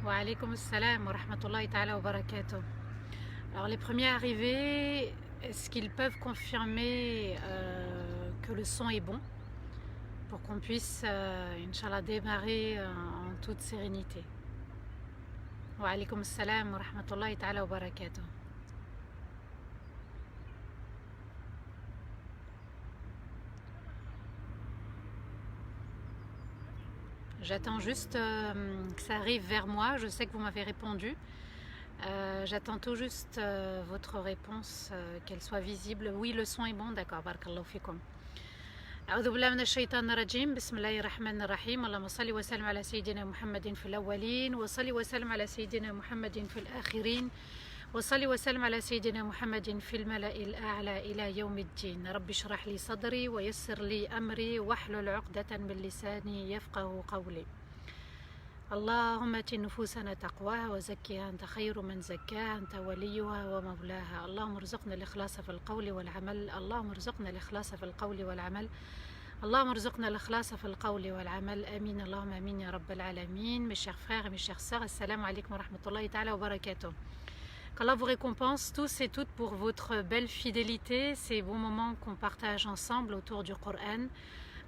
Wa alaykoum assalam wa rahmatullahi ta'ala wa barakatuh. Alors les premiers arrivés, est-ce qu'ils peuvent confirmer que le son est bon pour qu'on puisse, Inch'Allah, démarrer en toute sérénité? Wa alaykoum assalam wa rahmatullahi ta'ala wa barakatuh. J'attends juste que ça arrive vers moi. Je sais que vous m'avez répondu. J'attends tout juste votre réponse, qu'elle soit visible. Oui, le son est bon, d'accord. Barakallahu fikum. أعوذ بالله من الشيطان الرجيم بسم الله الرحمن الرحيم اللهم صل وسلم على سيدنا محمد في الأولين وصل وسلم على سيدنا محمد في الآخرين وصل وسلم على سيدنا محمد في الملأ الأعلى إلى يوم الدين رب اشرح لي صدري ويسر لي أمري واحلل عقدة من لساني يفقه قولي اللهم ات نفوسنا تقواها وزكها أنت خير من زكاها أنت وليها ومولاها اللهم ارزقنا الإخلاص في القول والعمل اللهم ارزقنا الإخلاص في القول والعمل اللهم ارزقنا الإخلاص في القول والعمل آمين اللهم آمين يا رب العالمين. Mes chers frères et mes chères sœurs, assalamu alaikum wa rahmatullahi ta'ala wa barakatuh. Qu'Allah vous récompense tous et toutes pour votre belle fidélité, ces bons moments qu'on partage ensemble autour du Coran.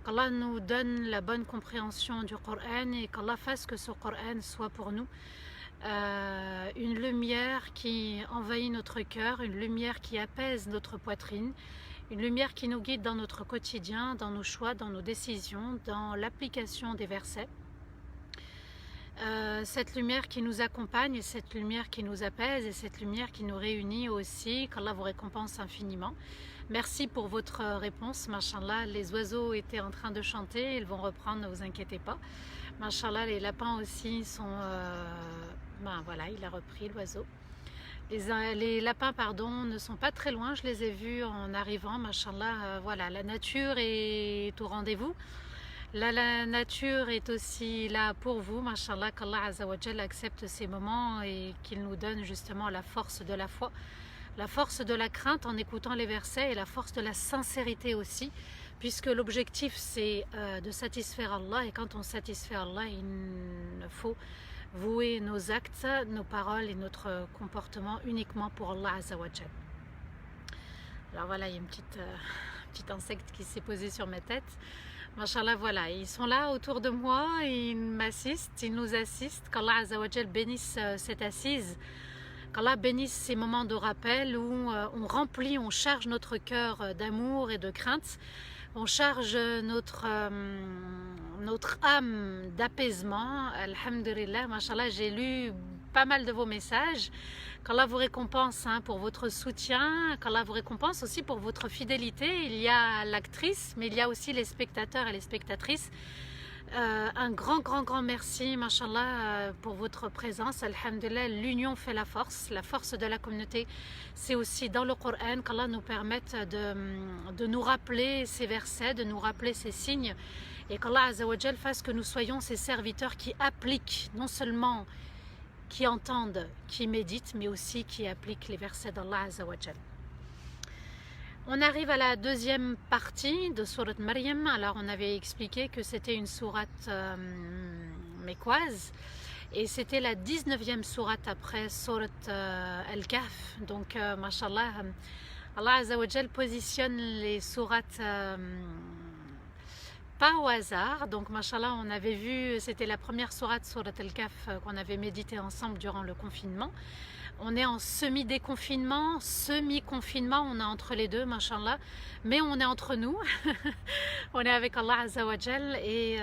Qu'Allah nous donne la bonne compréhension du Coran et qu'Allah fasse que ce Coran soit pour nous une lumière qui envahit notre cœur, une lumière qui apaise notre poitrine, une lumière qui nous guide dans notre quotidien, dans nos choix, dans nos décisions, dans l'application des versets. Cette lumière qui nous accompagne et cette lumière qui nous apaise et cette lumière qui nous réunit aussi, qu'Allah vous récompense infiniment. Merci pour votre réponse, mashallah. Les oiseaux étaient en train de chanter, ils vont reprendre, ne vous inquiétez pas. Mashallah, les lapins aussi sont... ben voilà, il a repris l'oiseau. Les lapins, pardon, ne sont pas très loin, je les ai vus en arrivant, mashallah. Voilà, la nature est au rendez-vous. La nature est aussi là pour vous, mashallah, qu'Allah Azza wa Jalla accepte ces moments et qu'il nous donne justement la force de la foi, la force de la crainte en écoutant les versets et la force de la sincérité aussi, puisque l'objectif c'est de satisfaire Allah et quand on satisfait Allah, il faut vouer nos actes, nos paroles et notre comportement uniquement pour Allah Azza wa Jalla. Alors voilà, il y a une petite insecte qui s'est posée sur ma tête. Mashallah, voilà, ils sont là autour de moi, ils m'assistent, ils nous assistent. Qu'Allah Azza wa Jal bénisse cette assise, qu'Allah bénisse ces moments de rappel où on remplit, on charge notre cœur d'amour et de crainte, on charge notre âme d'apaisement. Alhamdulillah, mashallah, j'ai lu pas mal de vos messages. Qu'Allah vous récompense pour votre soutien, qu'Allah vous récompense aussi pour votre fidélité. Il y a l'actrice, mais il y a aussi les spectateurs et les spectatrices. Un grand merci, mashallah, pour votre présence. Alhamdulillah, l'union fait la force de la communauté. C'est aussi dans le Coran qu'Allah nous permette de nous rappeler ces versets, de nous rappeler ces signes, et qu'Allah Azza wa Jal fasse que nous soyons ces serviteurs qui appliquent, non seulement qui entendent, qui méditent, mais aussi qui appliquent les versets d'Allah Azza wa Jal. On arrive à la deuxième partie de Surat Maryam. Alors on avait expliqué que c'était une sourate mécoise et c'était la 19e sourate après Surat Al-Kahf. Donc mashallah, Allah Azza wa Jal positionne les sourates pas au hasard. Donc mashallah, on avait vu, c'était la première sourate Surat Al-Kahf qu'on avait médité ensemble durant le confinement. On est en semi-déconfinement, semi-confinement, on est entre les deux, mashallah, mais on est entre nous. On est avec Allah Azza wa Jal et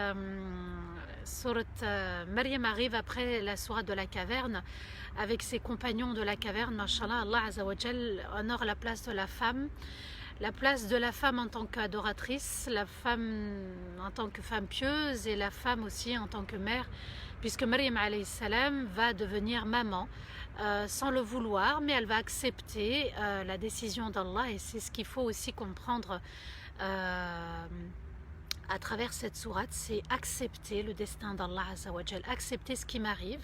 Surat Maryam arrive après la sourate de la caverne avec ses compagnons de la caverne, mashallah. Allah Azza wa Jal honore la place de la femme. La place de la femme en tant qu'adoratrice, la femme en tant que femme pieuse et la femme aussi en tant que mère, puisque Maryam alayhi salam va devenir maman sans le vouloir, mais elle va accepter la décision d'Allah et c'est ce qu'il faut aussi comprendre à travers cette sourate, c'est accepter le destin d'Allah Azza wa Jal, accepter ce qui m'arrive.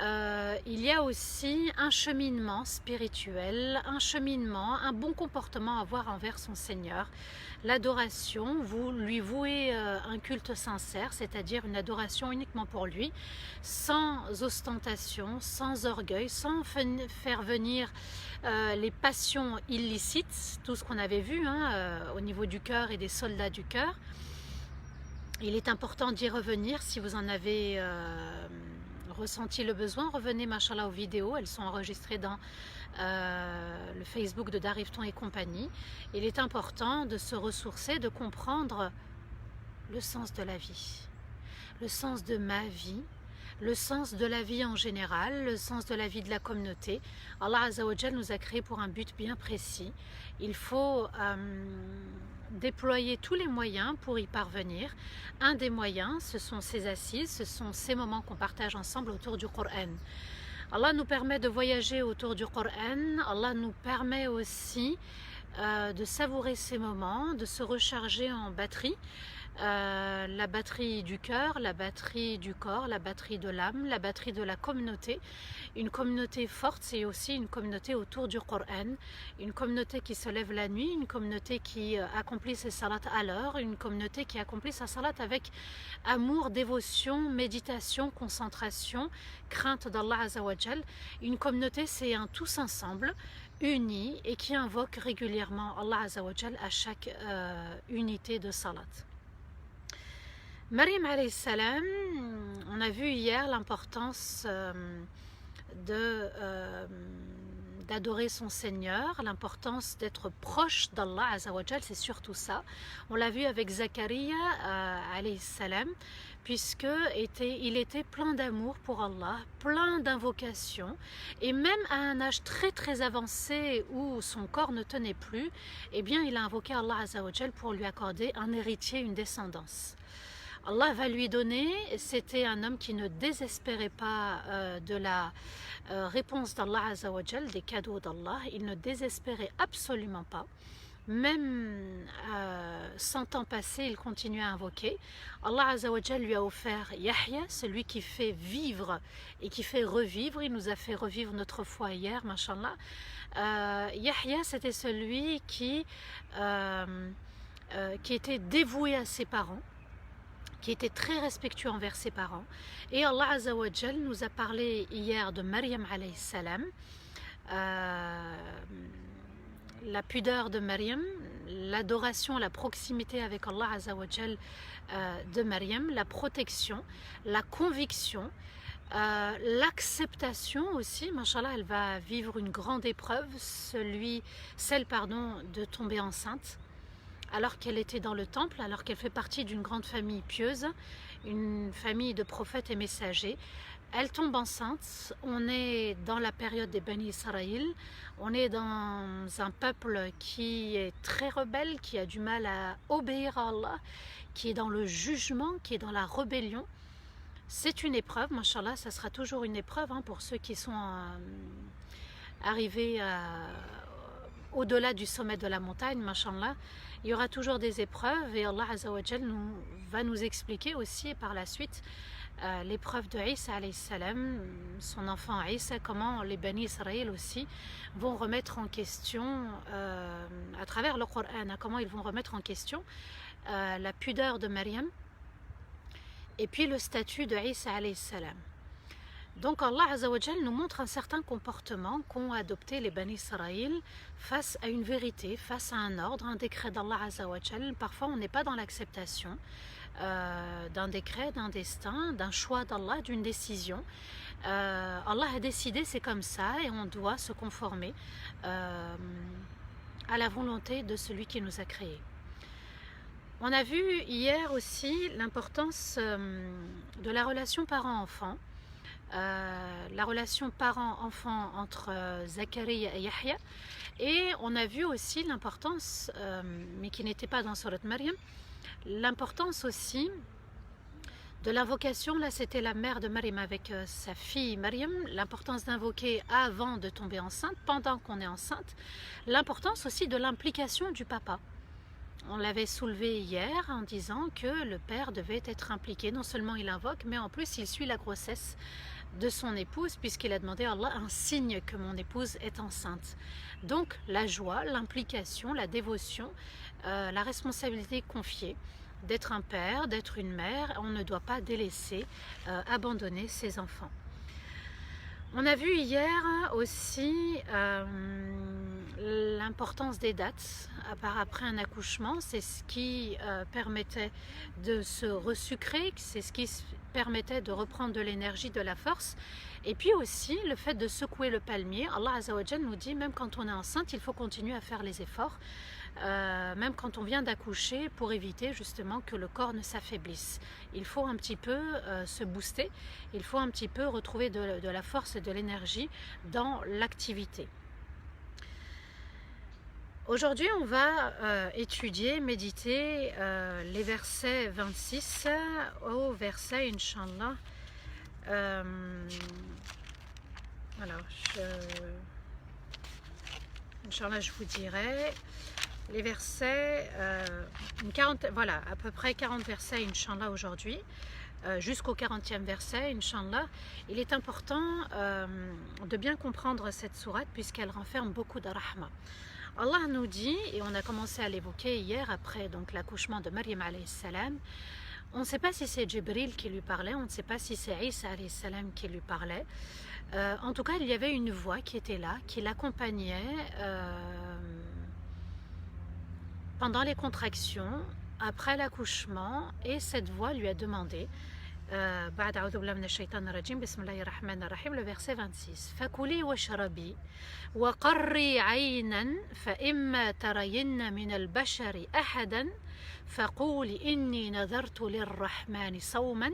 il y a aussi un cheminement spirituel, un cheminement, un bon comportement à avoir envers son Seigneur. L'adoration, vous lui vouez un culte sincère, c'est-à-dire une adoration uniquement pour lui, sans ostentation, sans orgueil, sans faire venir les passions illicites, tout ce qu'on avait vu au niveau du cœur et des soldats du cœur. Il est important d'y revenir si vous en avez ressenti le besoin. Revenez, machallah, aux vidéos, elles sont enregistrées dans le Facebook de Darifton et compagnie. Il est important de se ressourcer, de comprendre le sens de la vie, le sens de ma vie, le sens de la vie en général, le sens de la vie de la communauté. Allah Azza wa Jal nous a créés pour un but bien précis. Il faut déployer tous les moyens pour y parvenir. Un des moyens, ce sont ces assises, ce sont ces moments qu'on partage ensemble autour du Coran. Allah nous permet de voyager autour du Coran. Allah nous permet aussi de savourer ces moments, de se recharger en batterie. La batterie du cœur, la batterie du corps, la batterie de l'âme, la batterie de la communauté. Une communauté forte, c'est aussi une communauté autour du Coran, une communauté qui se lève la nuit, une communauté qui accomplit ses salats à l'heure, une communauté qui accomplit sa salat avec amour, dévotion, méditation, concentration, crainte d'Allah Azza wa Jal. Une communauté, c'est un tous ensemble, unis et qui invoque régulièrement Allah Azza wa Jal à chaque unité de salat. Maryam alayhi salam, on a vu hier l'importance d'adorer son Seigneur, l'importance d'être proche d'Allah Azza wa Jal, c'est surtout ça. On l'a vu avec Zakaria alayhi salam, puisqu'il était plein d'amour pour Allah, plein d'invocations, et même à un âge très très avancé où son corps ne tenait plus, eh bien il a invoqué Allah Azza wa Jal pour lui accorder un héritier, une descendance. Allah va lui donner, c'était un homme qui ne désespérait pas de la réponse d'Allah Azza wa Jal, des cadeaux d'Allah, il ne désespérait absolument pas. Même 100 ans passés, il continuait à invoquer. Allah Azza wa Jal lui a offert Yahya, celui qui fait vivre et qui fait revivre. Il nous a fait revivre notre foi hier, mashallah. Yahya, c'était celui qui était dévoué à ses parents, qui était très respectueux envers ses parents. Et Allah Azza wa Jal nous a parlé hier de Maryam alayhi salam, la pudeur de Maryam, l'adoration, la proximité avec Allah Azza wa Jal de Maryam, la protection, la conviction, l'acceptation aussi. Mashallah, elle va vivre une grande épreuve, celle de tomber enceinte, alors qu'elle était dans le temple, alors qu'elle fait partie d'une grande famille pieuse, une famille de prophètes et messagers. Elle tombe enceinte, on est dans la période des Bani Israël, on est dans un peuple qui est très rebelle, qui a du mal à obéir à Allah, qui est dans le jugement, qui est dans la rébellion. C'est une épreuve, mashallah, ça sera toujours une épreuve pour ceux qui sont arrivés au-delà du sommet de la montagne, mashallah. Il y aura toujours des épreuves et Allah Azza wa Jal va nous expliquer aussi par la suite l'épreuve de Isa alayhi salam, son enfant Isa, comment les Bani Israël aussi vont remettre en question, à travers le Coran, comment ils vont remettre en question la pudeur de Maryam et puis le statut de Isa alayhi salam. Donc Allah Azza wa Jal nous montre un certain comportement qu'ont adopté les Bani Israël face à une vérité, face à un ordre, un décret d'Allah Azza wa Jal. Parfois on n'est pas dans l'acceptation d'un décret, d'un destin, d'un choix d'Allah, d'une décision. Allah a décidé, c'est comme ça et on doit se conformer à la volonté de celui qui nous a créés. On a vu hier aussi l'importance de la relation parent-enfant. La relation parent-enfant entre Zakaria et Yahya, et on a vu aussi l'importance, mais qui n'était pas dans Surat Maryam, l'importance aussi de l'invocation. Là c'était la mère de Maryam avec sa fille Maryam, l'importance d'invoquer avant de tomber enceinte, pendant qu'on est enceinte, l'importance aussi de l'implication du papa. On l'avait soulevé hier en disant que le père devait être impliqué, non seulement il invoque, mais en plus il suit la grossesse de son épouse, puisqu'il a demandé à Allah un signe que mon épouse est enceinte. Donc la joie, l'implication, la dévotion, la responsabilité confiée d'être un père, d'être une mère, on ne doit pas délaisser, abandonner ses enfants. On a vu hier aussi l'importance des dates après un accouchement. C'est ce qui permettait de se resucrer, c'est ce qui permettait de reprendre de l'énergie, de la force. Et puis aussi le fait de secouer le palmier. Allah Azza wa Jal nous dit, même quand on est enceinte, il faut continuer à faire les efforts, même quand on vient d'accoucher, pour éviter justement que le corps ne s'affaiblisse. Il faut un petit peu se booster, il faut un petit peu retrouver de la force et de l'énergie dans l'activité. Aujourd'hui, on va étudier, méditer les versets 26 au verset, Inch'Allah. Alors, Inch'Allah, je vous dirai les versets, voilà, à peu près 40 versets, Inch'Allah, aujourd'hui, jusqu'au 40e verset, Inch'Allah. Il est important de bien comprendre cette sourate, puisqu'elle renferme beaucoup de rahma. Allah nous dit, et on a commencé à l'évoquer hier, après donc l'accouchement de Maryam alayhi salam, on ne sait pas si c'est Jibril qui lui parlait, on ne sait pas si c'est Isa alayhi salam qui lui parlait. En tout cas, il y avait une voix qui était là, qui l'accompagnait pendant les contractions, après l'accouchement, et cette voix lui a demandé, le verset 26, فَكُلِي وَاشْرَبِي وَقَرِّي عَيْنًا فَإِمَّا تَرَيِنَّ مِنَ الْبَشَرِ أَحَدًا فَقُولِ إِنِّي نَذَرْتُ لِلرَّحْمَنِ صَوْمًا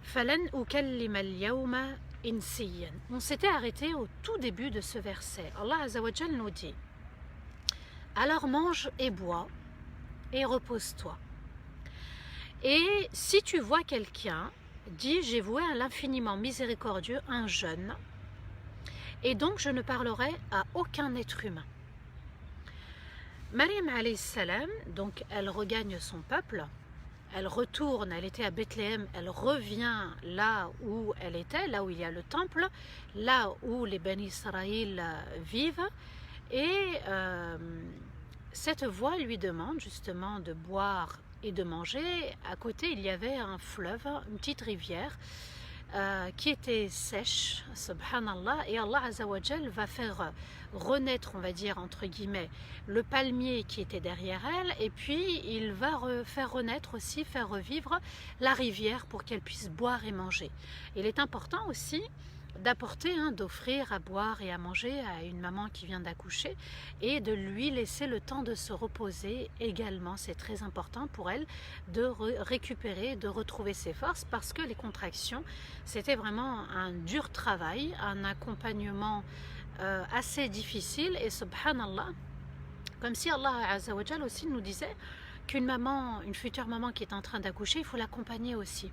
فَلَنْ أُكَلِّمَ الْيَوْمَ إِنْسِيًّا. On s'était arrêté au tout début de ce verset. Allah Azza wa Jal nous dit, alors mange et bois et repose-toi. Et si tu vois quelqu'un, dis, j'ai voué à l'infiniment miséricordieux un jeûne, et donc je ne parlerai à aucun être humain. Maryam alayhi salam, donc elle regagne son peuple, elle retourne, elle était à Bethléem, elle revient là où elle était, là où il y a le temple, là où les Bani Israël vivent, et cette voix lui demande justement de boire et de manger. À côté, il y avait un fleuve, une petite rivière qui était sèche, subhanallah, et Allah Azza wa Jal va faire renaître, on va dire entre guillemets, le palmier qui était derrière elle, et puis il va faire renaître aussi, faire revivre la rivière pour qu'elle puisse boire et manger. Il est important aussi d'apporter, d'offrir à boire et à manger à une maman qui vient d'accoucher, et de lui laisser le temps de se reposer également. C'est très important pour elle de récupérer, de retrouver ses forces, parce que les contractions, c'était vraiment un dur travail, un accompagnement assez difficile, et subhanallah, comme si Allah Azza wa Jal aussi nous disait qu'une maman, une future maman qui est en train d'accoucher, il faut l'accompagner aussi.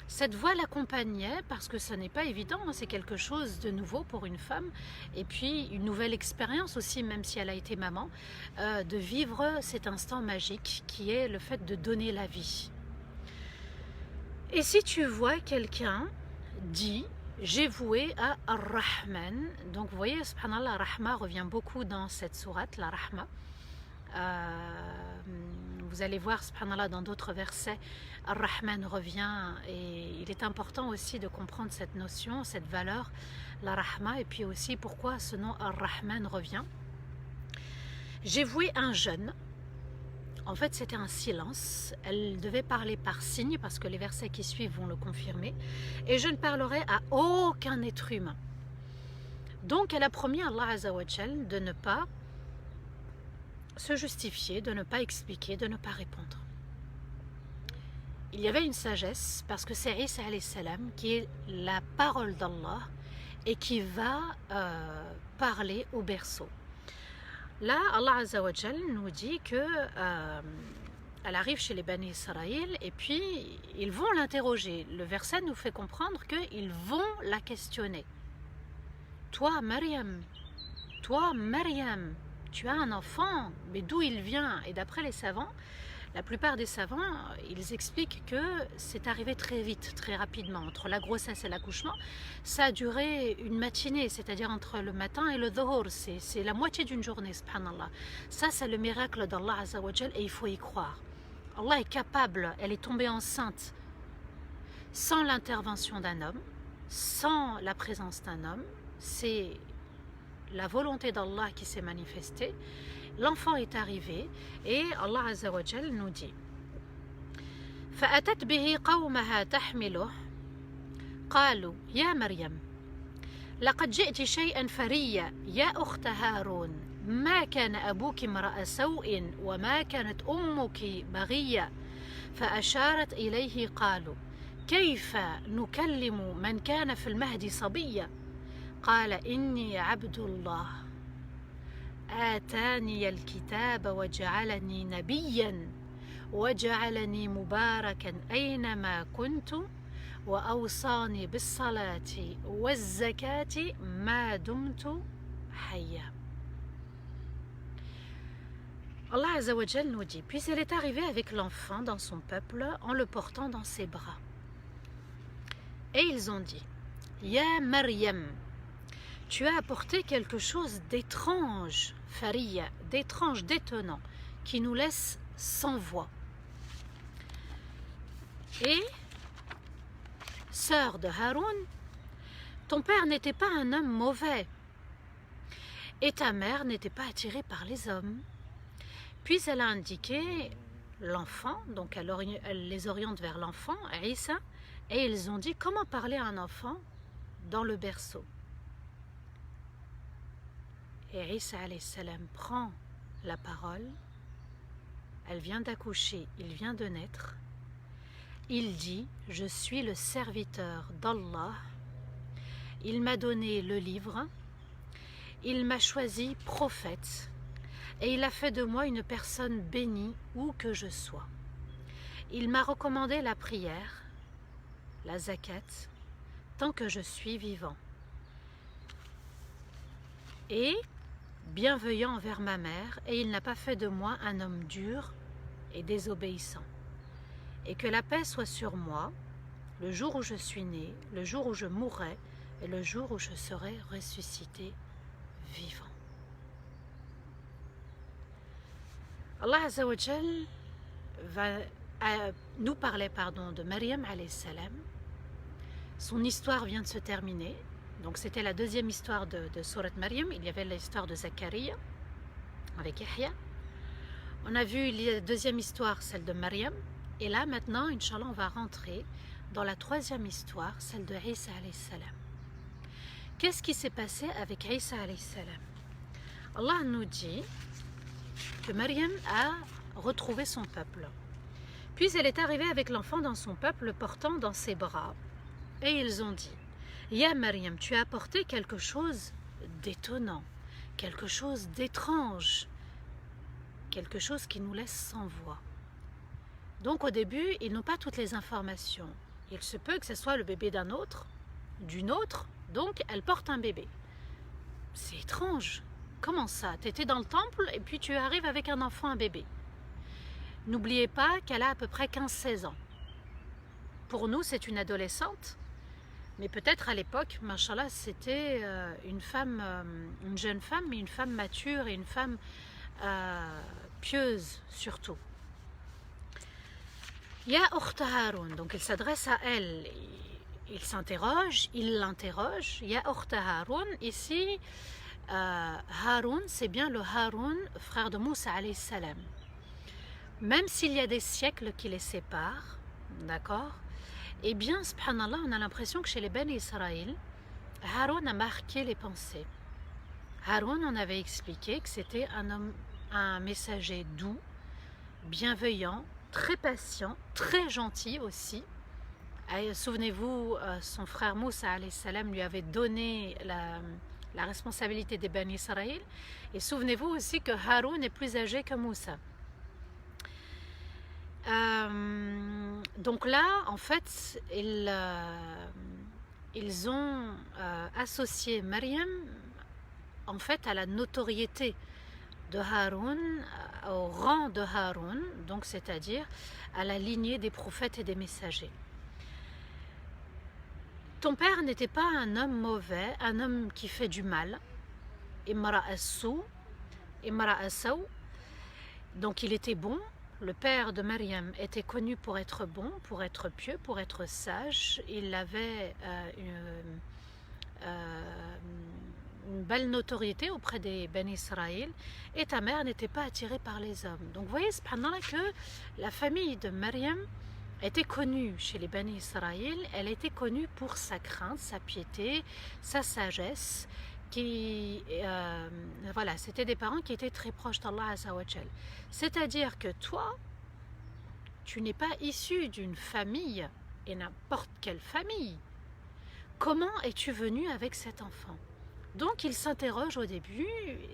Cette voix l'accompagnait parce que ce n'est pas évident, c'est quelque chose de nouveau pour une femme, et puis une nouvelle expérience aussi, même si elle a été maman, de vivre cet instant magique qui est le fait de donner la vie. Et si tu vois quelqu'un, dis, j'ai voué à Ar-Rahman. Donc vous voyez, subhanallah, Rahma revient beaucoup dans cette sourate, la Rahma. Vous allez voir, subhanallah, dans d'autres versets, Ar-Rahman revient, et il est important aussi de comprendre cette notion, cette valeur, la Rahma, et puis aussi pourquoi ce nom Ar-Rahman revient. J'ai voué un jeûne. En fait, c'était un silence. Elle devait parler par signe, parce que les versets qui suivent vont le confirmer. Et je ne parlerai à aucun être humain. Donc, elle a promis à Allah Azza wa Jal de ne pas se justifier, de ne pas expliquer, de ne pas répondre. Il y avait une sagesse, parce que c'est Isa alayhi salam qui est la parole d'Allah et qui va parler au berceau. Là, Allah Azza wa Jal nous dit que elle arrive chez les Bani Israël, et puis ils vont l'interroger. Le verset nous fait comprendre qu'ils vont la questionner. Toi, Maryam, tu as un enfant, mais d'où il vient? Et d'après les savants, La plupart des savants, ils expliquent que c'est arrivé très vite, très rapidement, entre la grossesse et l'accouchement. Ça a duré une matinée, c'est-à-dire entre le matin et le dhuhr, c'est la moitié d'une journée, subhanallah. Ça, c'est le miracle d'Allah Azza wa Jal et il faut y croire. Allah est capable, elle est tombée enceinte sans l'intervention d'un homme, sans la présence d'un homme. C'est la volonté d'Allah qui s'est manifestée. L'enfant est arrivé et Allah Azza wa Jal nous dit فأتت به قومها تحمله قالوا يا مريم لقد جئت شيئا فريا يا أخت هارون ما كان أبوك امرأ سوء وما كانت أمك بغيا فأشارت إليه قالوا كيف نكلم من كان في المهد صبيا قال إني عبد الله آتاني الكتاب وجعلني نبيا وجعلني مباركا أينما كنت وأوصاني بالصلاة والزكاة ما دمت حيا. Allah Azza wa Jal nous dit, puis elle est arrivée avec l'enfant dans son peuple en le portant dans ses bras. Et ils ont dit, Ya Maryam, tu as apporté quelque chose d'étrange, Fariya, d'étrange, d'étonnant, qui nous laisse sans voix. Et, sœur de Haroun, ton père n'était pas un homme mauvais, et ta mère n'était pas attirée par les hommes. Puis elle a indiqué l'enfant, donc elle les oriente vers l'enfant, Isa, et ils ont dit comment parler à un enfant dans le berceau. Et Isa alayhi salam prend la parole, elle vient d'accoucher, il vient de naître. Il dit, je suis le serviteur d'Allah, il m'a donné le livre, il m'a choisi prophète, et il a fait de moi une personne bénie où que je sois. Il m'a recommandé la prière, la zakat, tant que je suis vivant. Et bienveillant envers ma mère, et il n'a pas fait de moi un homme dur et désobéissant. Et que la paix soit sur moi, le jour où je suis né, le jour où je mourrai, et le jour où je serai ressuscité vivant. Allah Azza wa Jal va nous parler de Maryam alayhi salam. Son histoire vient de se terminer. Donc c'était la deuxième histoire de Surat Maryam. Il y avait l'histoire de Zacharia avec Yahya. On a vu la deuxième histoire, celle de Maryam. Et là maintenant, Inch'Allah, on va rentrer dans la troisième histoire, celle de Isa alayhi salam. Qu'est-ce qui s'est passé avec Isa alayhi salam? Allah nous dit que Maryam a retrouvé son peuple. Puis elle est arrivée avec l'enfant dans son peuple, le portant dans ses bras. Et ils ont dit, Ya Maryam, tu as apporté quelque chose d'étonnant, quelque chose d'étrange, quelque chose qui nous laisse sans voix. Donc au début, ils n'ont pas toutes les informations. Il se peut que ce soit le bébé d'un autre, d'une autre, donc elle porte un bébé. C'est étrange. Comment ça? Tu étais dans le temple et puis tu arrives avec un enfant, un bébé. N'oubliez pas qu'elle a à peu près 15-16 ans. Pour nous, c'est une adolescente, mais peut-être à l'époque, machallah, c'était une femme, une jeune femme, mais une femme mature et une femme pieuse surtout. Ya Ukhta Haroun, donc il s'adresse à elle, il s'interroge, il l'interroge. Ya Ukhta Haroun, ici, Haroun, c'est bien le Haroun, frère de Moussa alayhi salam. Même s'il y a des siècles qui les séparent, d'accord, eh bien, subhanallah, on a l'impression que chez les Ben Israël, Haroun a marqué les pensées. Haroun, on avait expliqué que c'était un homme, un messager doux, bienveillant, très patient, très gentil aussi. Souvenez-vous, son frère Moussa alayhi salam lui avait donné la responsabilité des Ben Israël. Et souvenez-vous aussi que Haroun est plus âgé que Moussa. Donc là, en fait, ils ont associé Maryam en fait à la notoriété de Haroun, au rang de Haroun, donc c'est-à-dire à la lignée des prophètes et des messagers. Ton père n'était pas un homme mauvais, un homme qui fait du mal. Imra'a Sou, Imra'a Saw. Donc il était bon. Le père de Maryam était connu pour être bon, pour être pieux, pour être sage. Il avait une belle notoriété auprès des Ben Israël, et ta mère n'était pas attirée par les hommes. Donc vous voyez cependant que la famille de Maryam était connue chez les Ben Israël, elle était connue pour sa crainte, sa piété, sa sagesse, voilà, c'était des parents qui étaient très proches d'Allah Azzawajal. C'est-à-dire que toi, tu n'es pas issu d'une famille, et n'importe quelle famille. Comment es-tu venu avec cet enfant? Donc ils s'interrogent au début,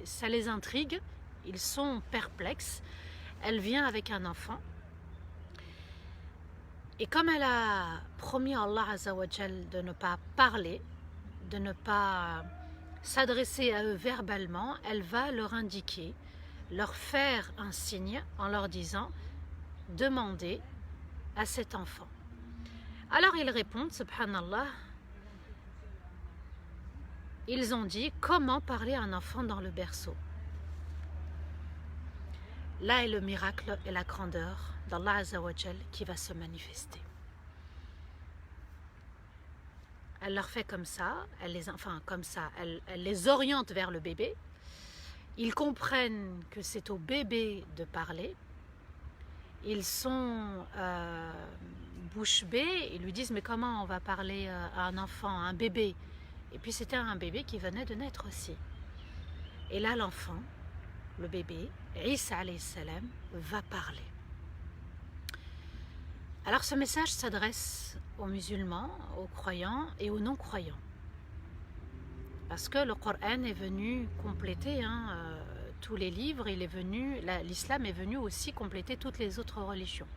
ça les intrigue, ils sont perplexes. Elle vient avec un enfant. Et comme elle a promis à Allah Azzawajal de ne pas parler, de ne pas s'adresser à eux verbalement, elle va leur indiquer, leur faire un signe en leur disant « Demandez à cet enfant ». Alors ils répondent, subhanallah, ils ont dit « Comment parler à un enfant dans le berceau ?» Là est le miracle et la grandeur d'Allah Azzawajal qui va se manifester. Elle leur fait comme ça, elle les oriente vers le bébé. Ils comprennent que c'est au bébé de parler. Ils sont bouche bée, ils lui disent mais comment on va parler à un enfant, à un bébé? Et puis c'était un bébé qui venait de naître aussi. Et là l'enfant, le bébé, Isa alayhi salam, va parler. Alors ce message s'adresse aux musulmans, aux croyants et aux non-croyants. Parce que le Coran est venu compléter tous les livres, l'islam est venu aussi compléter toutes les autres religions.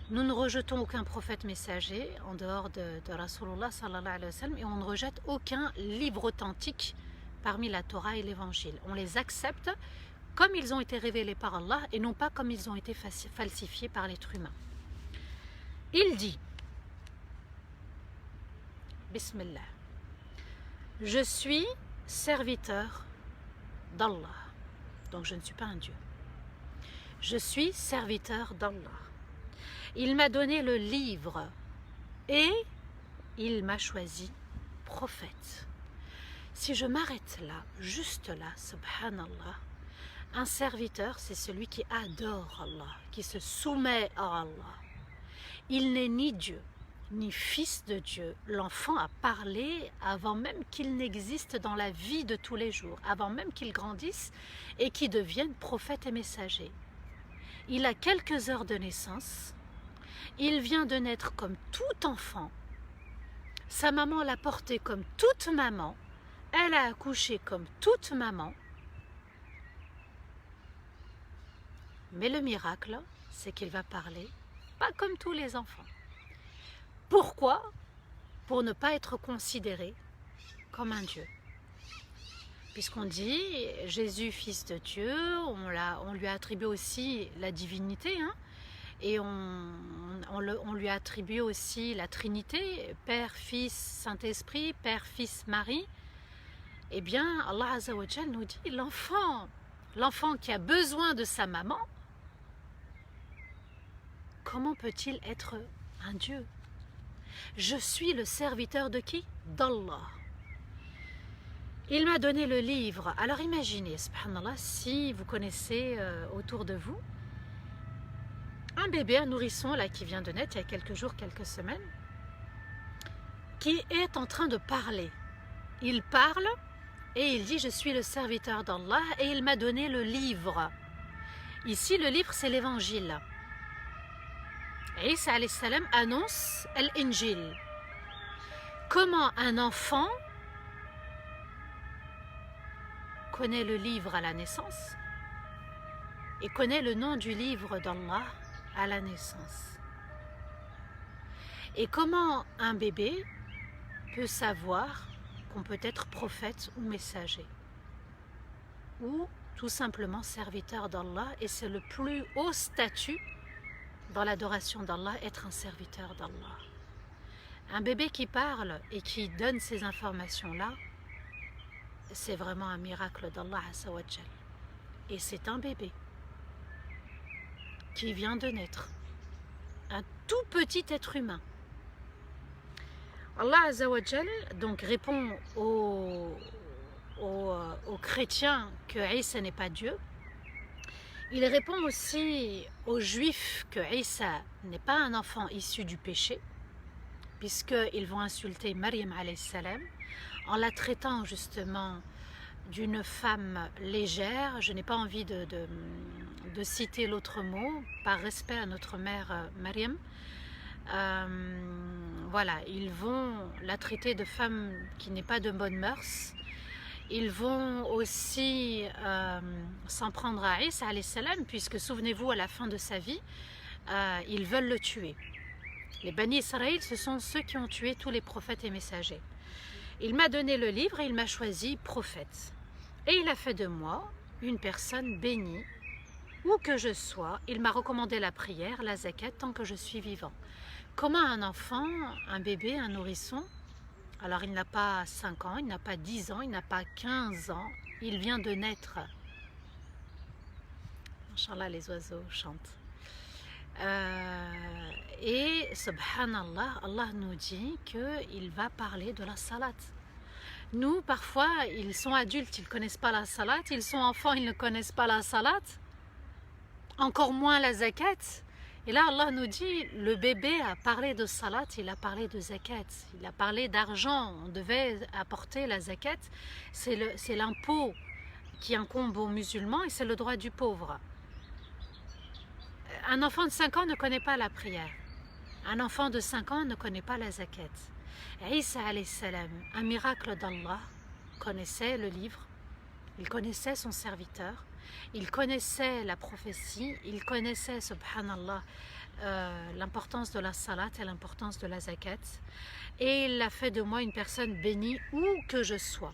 Nous ne rejetons aucun prophète messager en dehors de Rasulullah sallallahu alayhi wa sallam, et on ne rejette aucun livre authentique parmi la Torah et l'Évangile. On les accepte comme ils ont été révélés par Allah et non pas comme ils ont été falsifiés par l'être humain. Il dit, Bismillah, je suis serviteur d'Allah, donc je ne suis pas un Dieu. Je suis serviteur d'Allah. Il m'a donné le livre et il m'a choisi prophète. Si je m'arrête là, juste là, subhanallah, un serviteur, c'est celui qui adore Allah, qui se soumet à Allah. Il n'est ni Dieu, ni fils de Dieu. L'enfant a parlé avant même qu'il n'existe dans la vie de tous les jours, avant même qu'il grandisse et qu'il devienne prophète et messager. Il a quelques heures de naissance, il vient de naître comme tout enfant, sa maman l'a porté comme toute maman, elle a accouché comme toute maman. Mais le miracle, c'est qu'il va parler, pas comme tous les enfants. Pourquoi? Pour ne pas être considéré comme un Dieu. Puisqu'on dit Jésus, fils de Dieu, on lui a attribué aussi la divinité, et on lui a attribué aussi la Trinité, Père, Fils, Saint-Esprit, Père, Fils, Marie. Eh bien, Allah Azzawajal nous dit l'enfant qui a besoin de sa maman, comment peut-il être un Dieu? Je suis le serviteur de qui? D'Allah. Il m'a donné le livre. Alors imaginez, subhanallah, si vous connaissez autour de vous un bébé, un nourrisson là qui vient de naître il y a quelques jours, quelques semaines, qui est en train de parler. Il parle et il dit « Je suis le serviteur d'Allah et il m'a donné le livre ». Ici, le livre, c'est l'Évangile. Isa alayhi salam annonce l'Injil. Comment un enfant connaît le livre à la naissance et connaît le nom du livre d'Allah à la naissance. Et comment un bébé peut savoir qu'on peut être prophète ou messager, ou tout simplement serviteur d'Allah, et c'est le plus haut statut dans l'adoration d'Allah, être un serviteur d'Allah. Un bébé qui parle et qui donne ces informations-là, c'est vraiment un miracle d'Allah Azza wa Jal. Et c'est un bébé qui vient de naître, un tout petit être humain. Allah Azza wa Jal donc répond aux chrétiens que Isa n'est pas Dieu. Il répond aussi aux juifs que Isa n'est pas un enfant issu du péché, puisqu'ils vont insulter Maryam alayhi salam en la traitant justement d'une femme légère. Je n'ai pas envie de citer l'autre mot, par respect à notre mère Maryam. Voilà, ils vont la traiter de femme qui n'est pas de bonnes mœurs. Ils vont aussi s'en prendre à Isa alayhi salam, puisque souvenez-vous, à la fin de sa vie, ils veulent le tuer. Les Bani Israël, ce sont ceux qui ont tué tous les prophètes et messagers. Il m'a donné le livre et il m'a choisi prophète. Et il a fait de moi une personne bénie, où que je sois. Il m'a recommandé la prière, la zakat, tant que je suis vivant. Comment un enfant, un bébé, un nourrisson, alors il n'a pas 5 ans, il n'a pas 10 ans, il n'a pas 15 ans, il vient de naître. Inch'Allah, les oiseaux chantent. Et subhanallah, Allah nous dit qu'il va parler de la salat. Nous, parfois, ils sont adultes, ils ne connaissent pas la salat, ils sont enfants, ils ne connaissent pas la salat, encore moins la zakat. Et là, Allah nous dit, le bébé a parlé de salat, il a parlé de zakat, il a parlé d'argent, on devait apporter la zakat, c'est l'impôt qui incombe aux musulmans et c'est le droit du pauvre. Un enfant de 5 ans ne connaît pas la prière. Un enfant de 5 ans ne connaît pas la zakat. Isa alayhi salam, un miracle d'Allah, connaissait le livre, il connaissait son serviteur, il connaissait la prophétie, il connaissait, subhanallah, l'importance de la salat et l'importance de la zakat. Et il a fait de moi une personne bénie où que je sois.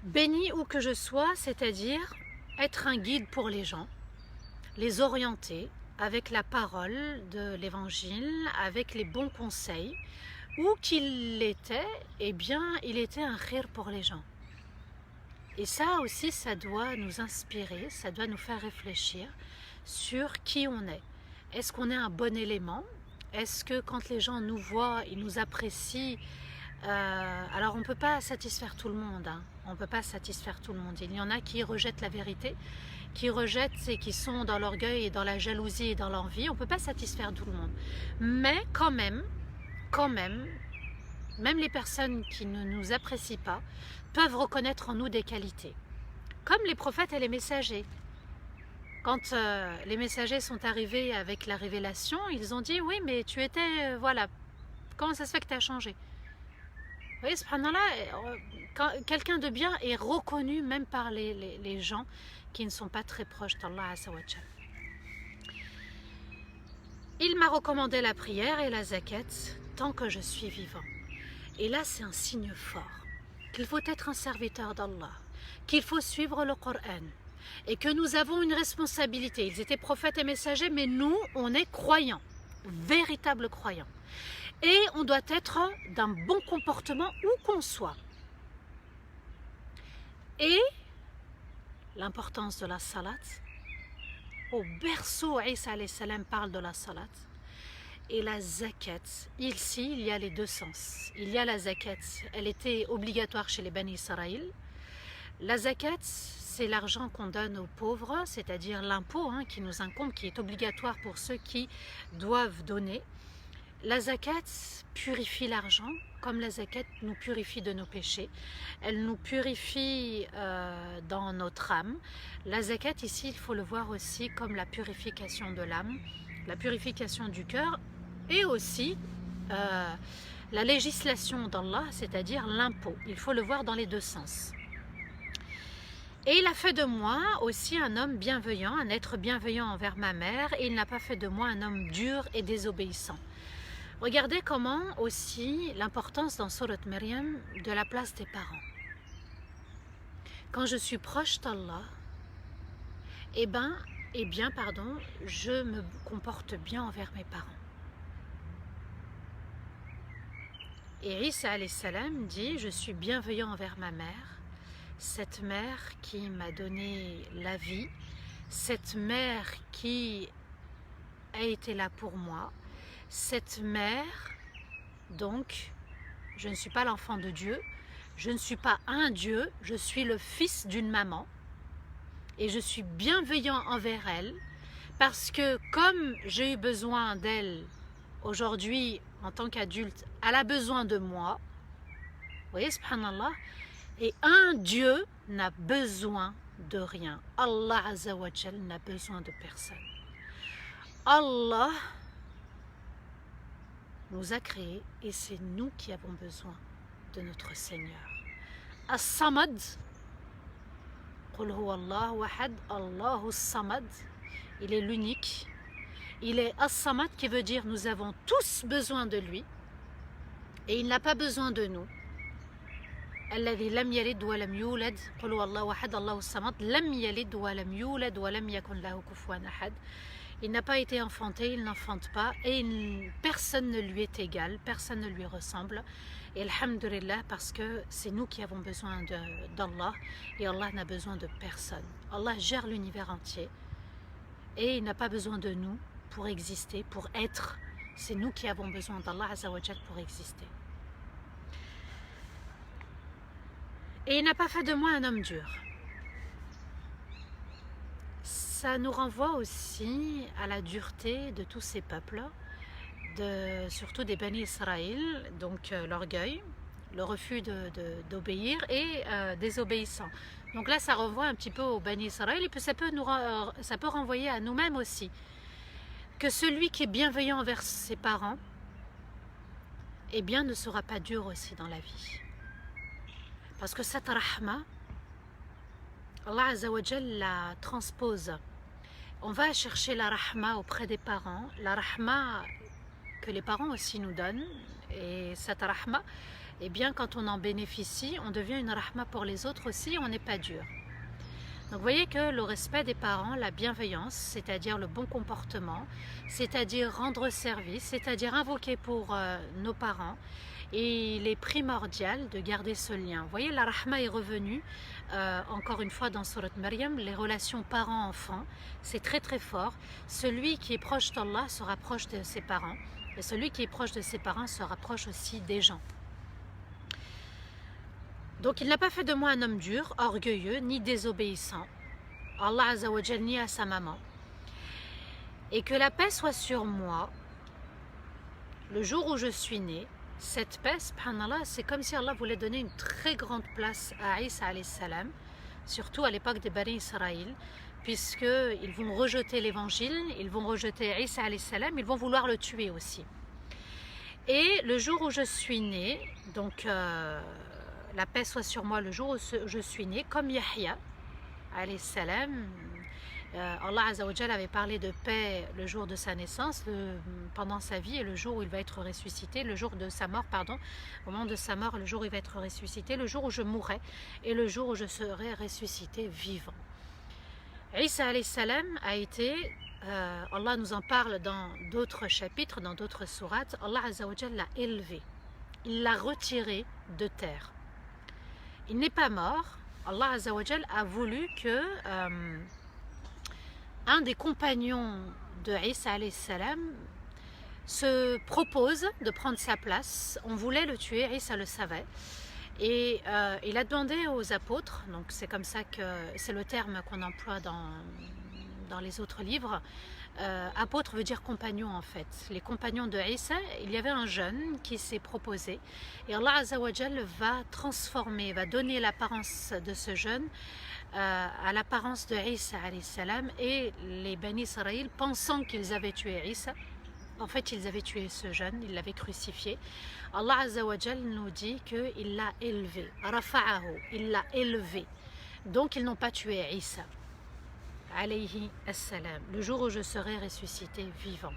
Bénie où que je sois, c'est-à-dire être un guide pour les gens, les orienter avec la parole de l'évangile, avec les bons conseils. Où qu'il était, eh bien, il était un khir pour les gens. Et ça aussi, ça doit nous inspirer, ça doit nous faire réfléchir sur qui on est. Est-ce qu'on est un bon élément? Est-ce que quand les gens nous voient, ils nous apprécient? Alors on ne peut pas satisfaire tout le monde, hein. On ne peut pas satisfaire tout le monde. Il y en a qui rejettent la vérité, qui rejettent et qui sont dans l'orgueil et dans la jalousie et dans l'envie. On ne peut pas satisfaire tout le monde. Mais quand même, même les personnes qui ne nous apprécient pas peuvent reconnaître en nous des qualités. Comme les prophètes et les messagers. Quand les messagers sont arrivés avec la révélation, ils ont dit, oui, mais tu étais, voilà, comment ça se fait que tu as changé? Vous voyez, subhanallah, quelqu'un de bien est reconnu même par les gens qui ne sont pas très proches d'Allah Azza wa Jal. Il m'a recommandé la prière et la zakat tant que je suis vivant. Et là, c'est un signe fort qu'il faut être un serviteur d'Allah, qu'il faut suivre le Coran et que nous avons une responsabilité. Ils étaient prophètes et messagers, mais nous, on est croyants, véritables croyants. Et on doit être d'un bon comportement où qu'on soit. Et l'importance de la salat, au berceau, Isa alayhi salam parle de la salat. Et la zakat, ici il y a les deux sens. Il y a la zakat, elle était obligatoire chez les Bani Israël. La zakat, c'est l'argent qu'on donne aux pauvres, c'est-à-dire l'impôt qui nous incombe, qui est obligatoire pour ceux qui doivent donner. La zakat purifie l'argent, comme la zakat nous purifie de nos péchés. Elle nous purifie dans notre âme. La zakat, ici, il faut le voir aussi comme la purification de l'âme, la purification du cœur, et aussi la législation d'Allah, c'est-à-dire l'impôt. Il faut le voir dans les deux sens. Et il a fait de moi aussi un homme bienveillant, un être bienveillant envers ma mère, et il n'a pas fait de moi un homme dur et désobéissant. Regardez comment aussi l'importance dans Surat Maryam de la place des parents. quand je suis proche d'Allah, eh bien, je me comporte bien envers mes parents. Et Isa alayhi salam dit, je suis bienveillant envers ma mère, cette mère qui m'a donné la vie, cette mère qui a été là pour moi, cette mère, donc, je ne suis pas l'enfant de Dieu, je ne suis pas un Dieu, je suis le fils d'une maman et je suis bienveillant envers elle parce que comme j'ai eu besoin d'elle aujourd'hui en tant qu'adulte, elle a besoin de moi. Vous voyez, subhanallah. Et un Dieu n'a besoin de rien. Allah Azza wa Jal n'a besoin de personne. Allah nous a créés et c'est nous qui avons besoin de notre Seigneur. As-Samad, Qul huwa Allahu ahad, Allahu Samad, il est l'unique. Il est As-Samad qui veut dire nous avons tous besoin de lui et il n'a pas besoin de nous. Alladhi lam yalid wa lam yulad, Qul huwa Allahu ahad, Allahu Samad, lam yalid wa lam yulad wa lam yakun lahu kufuwan ahad. Il n'a pas été enfanté, il n'enfante pas et personne ne lui est égal, personne ne lui ressemble. Et alhamdulillah, parce que c'est nous qui avons besoin d'Allah et Allah n'a besoin de personne. Allah gère l'univers entier et il n'a pas besoin de nous pour exister, pour être. C'est nous qui avons besoin d'Allah Azza wa Jal pour exister. Et il n'a pas fait de moi un homme dur. Ça nous renvoie aussi à la dureté de tous ces peuples, surtout des Bani Israël, donc l'orgueil, le refus d'obéir et désobéissant. Donc là, ça renvoie un petit peu aux Bani Israël et puis ça peut renvoyer à nous-mêmes aussi. Que celui qui est bienveillant envers ses parents, eh bien, ne sera pas dur aussi dans la vie. Parce que cette rahma, Allah Azza wa Jal la transpose. On va chercher la rahma auprès des parents, la rahma que les parents aussi nous donnent. Et cette rahma, eh bien, quand on en bénéficie, on devient une rahma pour les autres aussi, on n'est pas dur. Donc vous voyez que le respect des parents, la bienveillance, c'est-à-dire le bon comportement, c'est-à-dire rendre service, c'est-à-dire invoquer pour nos parents, et il est primordial de garder ce lien. Vous voyez, la rahma est revenue, encore une fois dans Surat Maryam, les relations parents-enfants, c'est très très fort. Celui qui est proche d'Allah se rapproche de ses parents, et celui qui est proche de ses parents se rapproche aussi des gens. Donc il n'a pas fait de moi un homme dur, orgueilleux, ni désobéissant. Allah Azza wa Jal, ni à sa maman. Et que la paix soit sur moi, le jour où je suis née. Cette paix, subhanallah, c'est comme si Allah voulait donner une très grande place à Isa alayhi salam, surtout à l'époque des Bani Israël, puisqu'ils vont rejeter l'évangile, ils vont rejeter Isa alayhi salam, ils vont vouloir le tuer aussi. Et le jour où je suis née, donc la paix soit sur moi le jour où je suis née, comme Yahya alayhi salam, Allah Azza wa Jal avait parlé de paix le jour de sa naissance, pendant sa vie et le jour où il va être ressuscité, le jour de sa mort, pardon, au moment de sa mort, le jour où il va être ressuscité, le jour où je mourrai et le jour où je serai ressuscité vivant. Isa alayhi salam a été, Allah nous en parle dans d'autres chapitres, dans d'autres sourates, Allah Azza wa Jal l'a élevé, il l'a retiré de terre. Il n'est pas mort, Allah Azza wa Jal a voulu que un des compagnons de Isa alayhi salam se propose de prendre sa place. On voulait le tuer, Isa le savait. Et il a demandé aux apôtres, donc c'est comme ça que c'est le terme qu'on emploie dans les autres livres. Apôtre veut dire compagnon en fait. Les compagnons de Isa, il y avait un jeune qui s'est proposé. Et Allah Azza wa Jal va transformer, va donner l'apparence de ce jeune à l'apparence de Isa alayhi salam, et les Bani Israël, pensant qu'ils avaient tué Isa, en fait ils avaient tué ce jeune, ils l'avaient crucifié. Allah Azza wa Jal nous dit qu'il l'a élevé, rafa'ahu, il l'a élevé. Donc ils n'ont pas tué Isa alayhi assalam, le jour où je serai ressuscité vivant.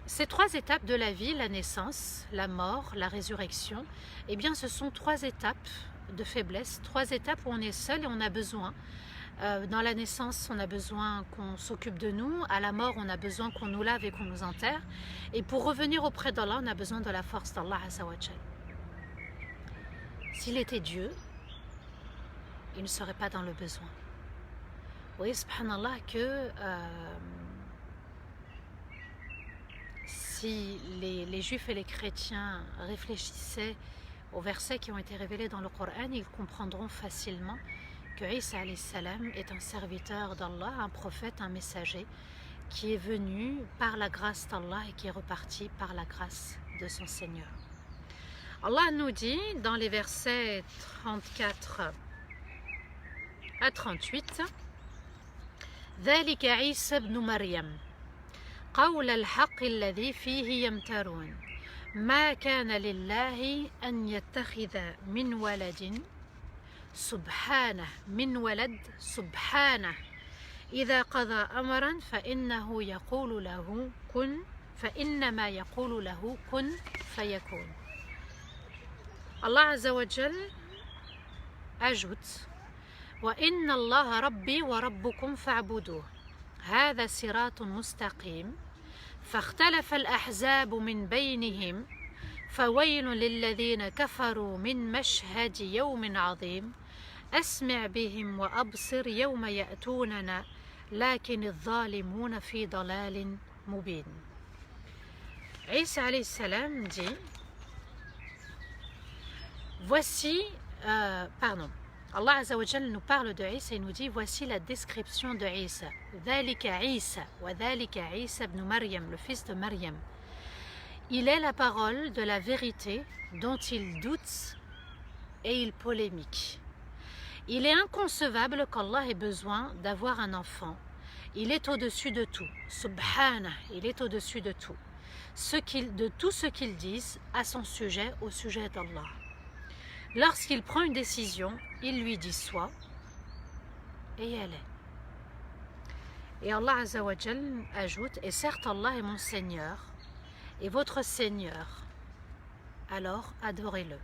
Ces trois étapes de la vie, la naissance, la mort, la résurrection, eh bien ce sont trois étapes de faiblesse, 3 étapes où on est seul et on a besoin. Dans la naissance, on a besoin qu'on s'occupe de nous. À la mort, on a besoin qu'on nous lave et qu'on nous enterre. Et pour revenir auprès d'Allah, on a besoin de la force d'Allah Azza wa Jal. S'il était Dieu, il ne serait pas dans le besoin. Vous voyez, subhanallah, que si les juifs et les chrétiens réfléchissaient aux versets qui ont été révélés dans le Coran, ils comprendront facilement que Isa alayhi salam est un serviteur d'Allah, un prophète, un messager qui est venu par la grâce d'Allah et qui est reparti par la grâce de son Seigneur. Allah nous dit dans les versets 34 à 38: ذلك عيسى ابن مريم قول الحق الذي فيه يمترون ما كان لله أن يتخذ من ولد سبحانه من ولد سبحانه إذا قضى أمرا فإنما يقول له كن فيكون. Allah Azza wa Jal ajoute: وإن الله ربي وربكم فاعبدوه هذا صراط مستقيم فاختلف الأحزاب من بينهم فويل للذين كفروا من مشهد يوم عظيم أسمع بهم وأبصر يوم يأتوننا لكن الظالمون في ضلال مبين. Isa alayhi salam dit: voici, Allah Azza wa Jal nous parle de Isa et nous dit: voici la description de Isa. Dhalika Isa wa dhalika Isa ibn Maryam, le fils de Maryam. Il est la parole de la vérité dont il doute et il polémique. Il est inconcevable qu'Allah ait besoin d'avoir un enfant. Il est au-dessus de tout. Subhanah, il est au-dessus de tout. De tout ce qu'ils disent à son sujet, au sujet d'Allah. Lorsqu'il prend une décision, il lui dit soit, et elle est. Et Allah Azza wa Jal ajoute: et certes Allah est mon Seigneur, et votre Seigneur, alors adorez-le.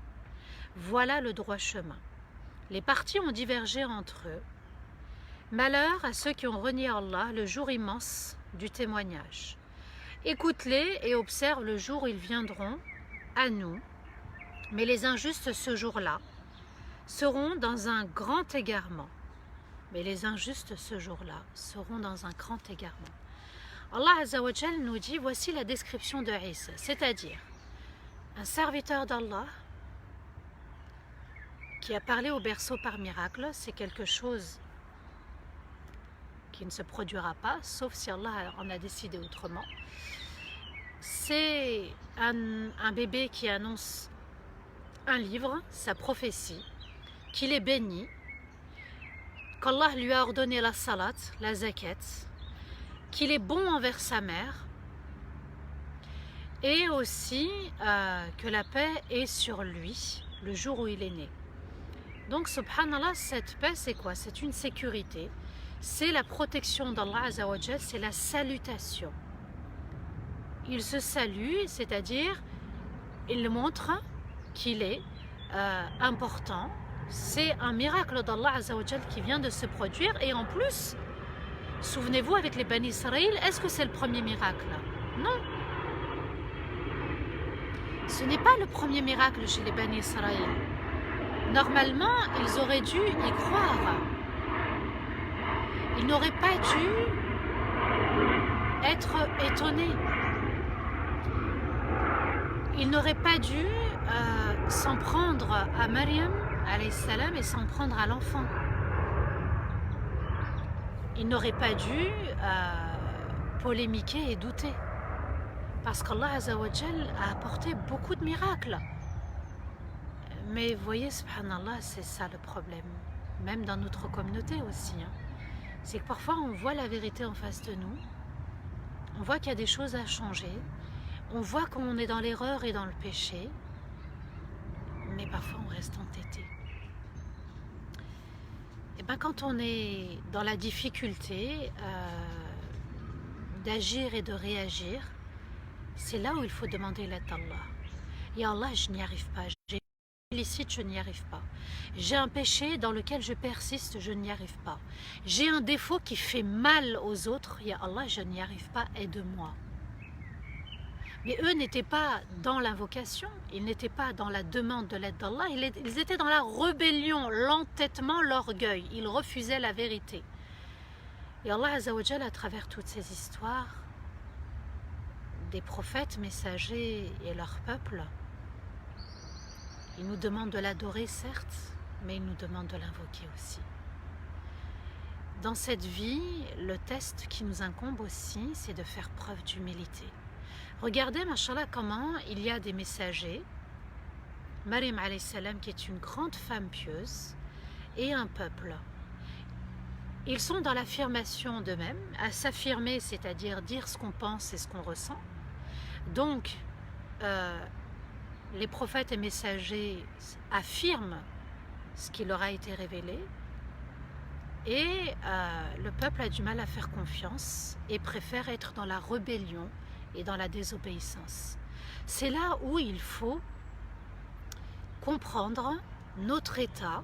Voilà le droit chemin. Les partis ont divergé entre eux. Malheur à ceux qui ont renié Allah le jour immense du témoignage. Écoute-les et observe le jour où ils viendront à nous. Mais les injustes ce jour-là seront dans un grand égarement. Mais les injustes ce jour-là seront dans un grand égarement. Allah Azza wa Jal nous dit: voici la description de Isa, c'est-à-dire un serviteur d'Allah qui a parlé au berceau par miracle. C'est quelque chose qui ne se produira pas, sauf si Allah en a décidé autrement. C'est un bébé qui annonce un livre, sa prophétie, qu'il est béni, qu'Allah lui a ordonné la salat, la zakat, qu'il est bon envers sa mère, et aussi que la paix est sur lui le jour où il est né. Donc subhanallah, cette paix c'est quoi? C'est une sécurité, c'est la protection d'Allah Azza wa Jal, c'est la salutation. Il se salue, c'est-à-dire il montre qu'il est important. C'est un miracle d'Allah Azza wa Jal qui vient de se produire. Et en plus, souvenez-vous, avec les Bani Israël, est-ce que c'est le premier miracle? Non. Ce n'est pas le premier miracle chez les Bani Israël. Normalement, ils auraient dû y croire. Ils n'auraient pas dû être étonnés. Ils n'auraient pas dû s'en prendre à Maryam alayhi salam et s'en prendre à l'enfant. Ils n'auraient pas dû polémiquer et douter. Parce qu'Allah Azza wa Jal a apporté beaucoup de miracles. Mais vous voyez, subhanallah, c'est ça le problème. Même dans notre communauté aussi. C'est que parfois on voit la vérité en face de nous. On voit qu'il y a des choses à changer. On voit qu'on est dans l'erreur et dans le péché. Mais parfois on reste entêté. Et bien quand on est dans la difficulté d'agir et de réagir, c'est là où il faut demander l'aide d'Allah. Et Allah, je n'y arrive pas. illicite, je n'y arrive pas. J'ai un péché dans lequel je persiste, je n'y arrive pas. J'ai un défaut qui fait mal aux autres, ya Allah, je n'y arrive pas, aide-moi. Mais eux n'étaient pas dans l'invocation, ils n'étaient pas dans la demande de l'aide d'Allah, ils étaient dans la rébellion, l'entêtement, l'orgueil. Ils refusaient la vérité. Et Allah Azzawajal, à travers toutes ces histoires, des prophètes messagers et leur peuple, il nous demande de l'adorer, certes, mais il nous demande de l'invoquer aussi. Dans cette vie, le test qui nous incombe aussi, c'est de faire preuve d'humilité. Regardez, mashallah, comment il y a des messagers, Maryam alayhi salam, qui est une grande femme pieuse, et un peuple. Ils sont dans l'affirmation d'eux-mêmes, à s'affirmer, c'est-à-dire dire ce qu'on pense et ce qu'on ressent. Donc, les prophètes et messagers affirment ce qui leur a été révélé, et le peuple a du mal à faire confiance et préfère être dans la rébellion et dans la désobéissance. C'est là où il faut comprendre notre état,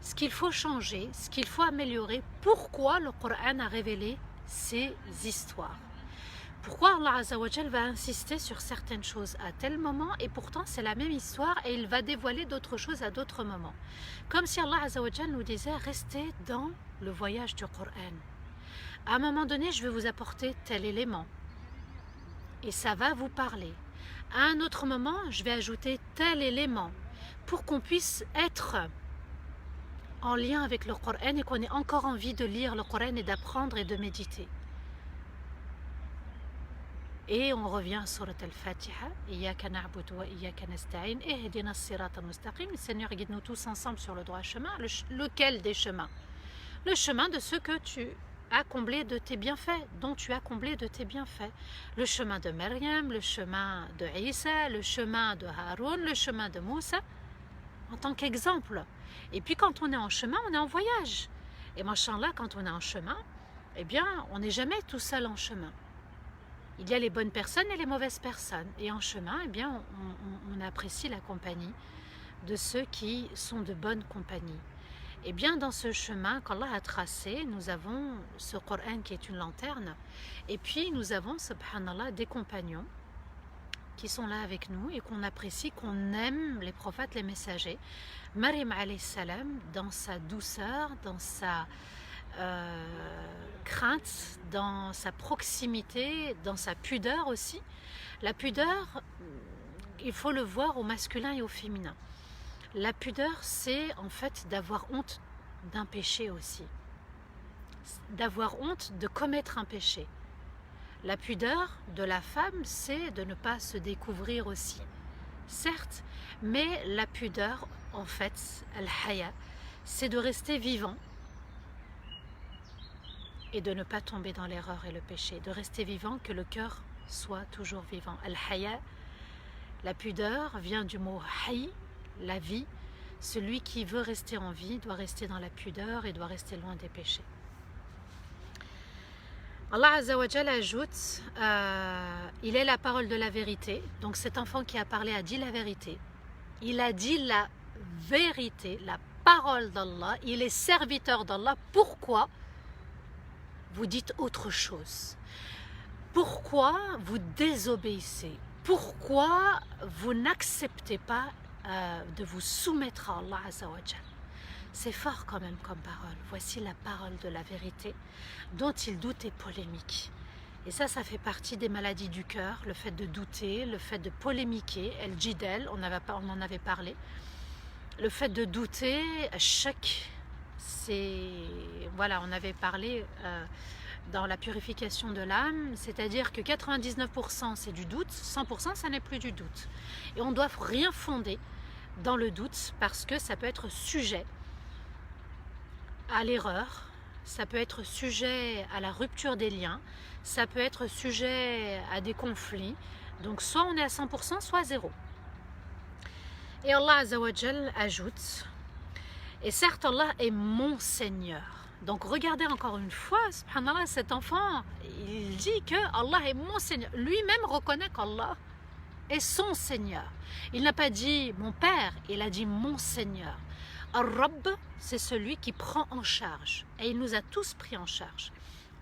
ce qu'il faut changer, ce qu'il faut améliorer, pourquoi le Coran a révélé ces histoires. Pourquoi Allah Azzawajal va insister sur certaines choses à tel moment et pourtant c'est la même histoire et il va dévoiler d'autres choses à d'autres moments. Comme si Allah Azzawajal nous disait restez dans le voyage du Coran. À un moment donné, je vais vous apporter tel élément et ça va vous parler. À un autre moment, je vais ajouter tel élément pour qu'on puisse être en lien avec le Coran et qu'on ait encore envie de lire le Coran et d'apprendre et de méditer. Et on revient sur Al-Fatiha, Iyyaka na'budu wa iyyaka nasta'in, ihdina as-sirata al-mustaqim. Le Seigneur guide-nous tous ensemble sur le droit chemin. Lequel des chemins? Le chemin de ceux que tu as comblé de tes bienfaits, dont tu as comblé de tes bienfaits. Le chemin de Maryam, le chemin de Isa, le chemin de Haroun, le chemin de Moussa, en tant qu'exemple. Et puis quand on est en chemin, on est en voyage. Et machallah, quand on est en chemin, eh bien, on n'est jamais tout seul en chemin. Il y a les bonnes personnes et les mauvaises personnes. Et en chemin, eh bien, on apprécie la compagnie de ceux qui sont de bonne compagnie. Et bien, dans ce chemin qu'Allah a tracé, nous avons ce Coran qui est une lanterne. Et puis, nous avons, subhanallah, des compagnons qui sont là avec nous et qu'on apprécie, qu'on aime, les prophètes, les messagers. Maryam alayhi salam, dans sa douceur, dans sa crainte, dans sa proximité, dans sa pudeur aussi. La pudeur, il faut le voir au masculin et au féminin. La pudeur, c'est en fait d'avoir honte d'un péché aussi. D'avoir honte de commettre un péché. La pudeur de la femme, c'est de ne pas se découvrir aussi. Certes, mais la pudeur, en fait, al-haya, c'est de rester vivant et de ne pas tomber dans l'erreur et le péché, de rester vivant, que le cœur soit toujours vivant. Al-haya, la pudeur vient du mot hay, la vie. Celui qui veut rester en vie doit rester dans la pudeur et doit rester loin des péchés. Allah Azzawajal ajoute, il est la parole de la vérité. Donc cet enfant qui a parlé a dit la vérité. Il a dit la vérité, la parole d'Allah. Il est serviteur d'Allah. Pourquoi vous dites autre chose? Pourquoi vous désobéissez? Pourquoi vous n'acceptez pas de vous soumettre à Allah Azzawajal? C'est fort quand même comme parole. Voici la parole de la vérité dont il doute et polémique. Et ça fait partie des maladies du cœur, le fait de douter, le fait de polémiquer, el jidel, on en avait parlé. Le fait de douter, choc, c'est... Voilà, on avait parlé dans la purification de l'âme, c'est-à-dire que 99% c'est du doute, 100% ça n'est plus du doute. Et on ne doit rien fonder dans le doute parce que ça peut être sujet à l'erreur, ça peut être sujet à la rupture des liens, ça peut être sujet à des conflits. Donc soit on est à 100%, soit zéro. Et Allah Azzawajal ajoute, et certes Allah est mon Seigneur. Donc regardez encore une fois, subhanallah, cet enfant, il dit que Allah est mon Seigneur. Lui-même reconnaît qu'Allah et son Seigneur. Il n'a pas dit mon Père, il a dit mon Seigneur. Ar-Rabb, c'est celui qui prend en charge. Et il nous a tous pris en charge.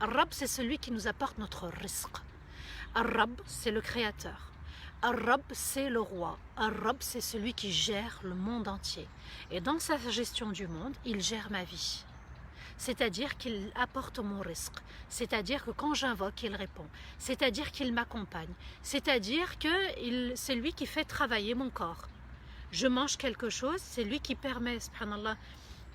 Ar-Rabb, c'est celui qui nous apporte notre rizq. Ar-Rabb, c'est le Créateur. Ar-Rabb, c'est le roi. Ar-Rabb, c'est celui qui gère le monde entier. Et dans sa gestion du monde, il gère ma vie. C'est-à-dire qu'il apporte mon rizq. C'est-à-dire que quand j'invoque, il répond. C'est-à-dire qu'il m'accompagne. C'est-à-dire que c'est lui qui fait travailler mon corps. Je mange quelque chose, c'est lui qui permet, subhanallah,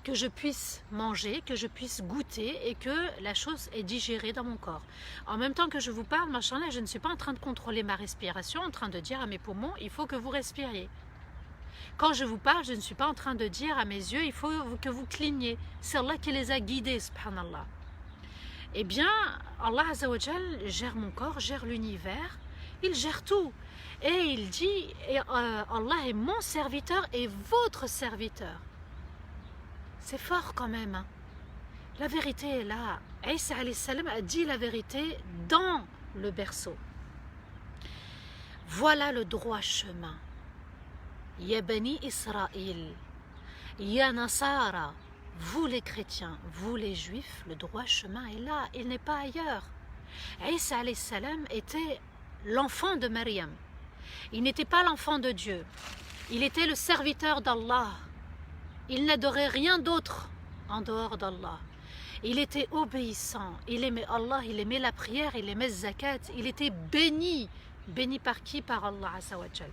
que je puisse manger, que je puisse goûter et que la chose est digérée dans mon corps. En même temps que je vous parle, machallah, je ne suis pas en train de contrôler ma respiration, en train de dire à mes poumons, il faut que vous respiriez. Quand je vous parle, je ne suis pas en train de dire à mes yeux, il faut que vous cligniez. C'est Allah qui les a guidés, subhanallah. Eh bien, Allah Azza wa Jal gère mon corps, gère l'univers, il gère tout. Et il dit, Allah est mon serviteur et votre serviteur. C'est fort quand même. Hein. La vérité est là. Isa alayhi salam a dit la vérité dans le berceau. Voilà le droit chemin. Ya Bani Israël, Ya Nasara, vous les chrétiens, vous les juifs, le droit chemin est là, il n'est pas ailleurs. Isa alayhi salam était l'enfant de Maryam. Il n'était pas l'enfant de Dieu. Il était le serviteur d'Allah. Il n'adorait rien d'autre en dehors d'Allah. Il était obéissant. Il aimait Allah, il aimait la prière, il aimait zakat. Il était béni. Béni par qui? Par Allah Azza wa Jal.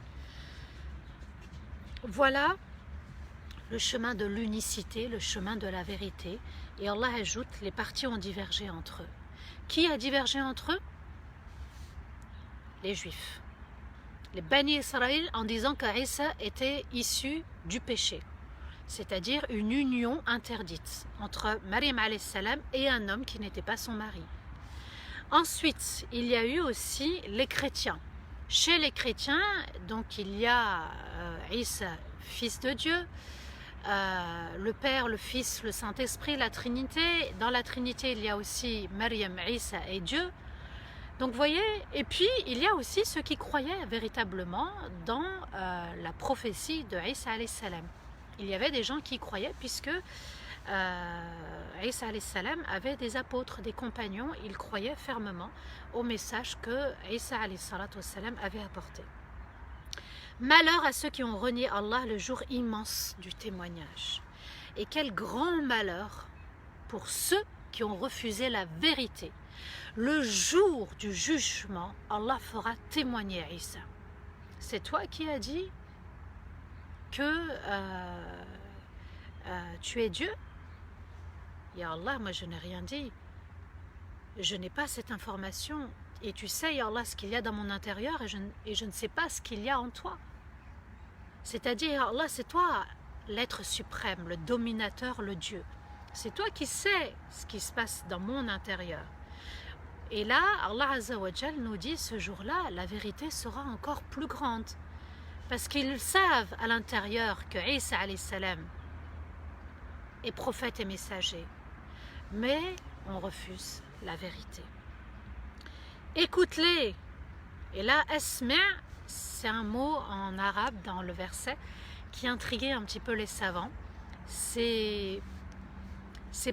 Voilà le chemin de l'unicité, le chemin de la vérité. Et Allah ajoute, les partis ont divergé entre eux. Qui a divergé entre eux? Les Juifs. Les Bani Israël, en disant qu'Isa était issu du péché. C'est-à-dire une union interdite entre Maryam alayhi salam et un homme qui n'était pas son mari. Ensuite, il y a eu aussi les chrétiens. Chez les chrétiens, donc il y a Isa, fils de Dieu, le Père, le Fils, le Saint-Esprit, la Trinité. Dans la Trinité, il y a aussi Maryam, Isa et Dieu. Donc vous voyez, et puis il y a aussi ceux qui croyaient véritablement dans la prophétie de Isa alayhi salam. Il y avait des gens qui y croyaient puisque Isa alayhi salam avait des apôtres, des compagnons. Ils croyaient fermement au message que Isa alayhi salam avait apporté. Malheur à ceux qui ont renié Allah le jour immense du témoignage. Et quel grand malheur pour ceux qui ont refusé la vérité. Le jour du jugement, Allah fera témoigner Isa. C'est toi qui as dit que tu es Dieu? Ya Allah, moi je n'ai rien dit. Je n'ai pas cette information. Et tu sais, Ya Allah, ce qu'il y a dans mon intérieur et je ne sais pas ce qu'il y a en toi. C'est-à-dire, Ya Allah, c'est toi l'être suprême, le dominateur, le Dieu. C'est toi qui sais ce qui se passe dans mon intérieur. Et là, Allah Azza wa Jal nous dit, ce jour-là, la vérité sera encore plus grande. Parce qu'ils savent à l'intérieur que Isa alayhi salam est prophète et messager. Mais on refuse la vérité. Écoute-les. Et là, asma', c'est un mot en arabe dans le verset qui intriguait un petit peu les savants. C'est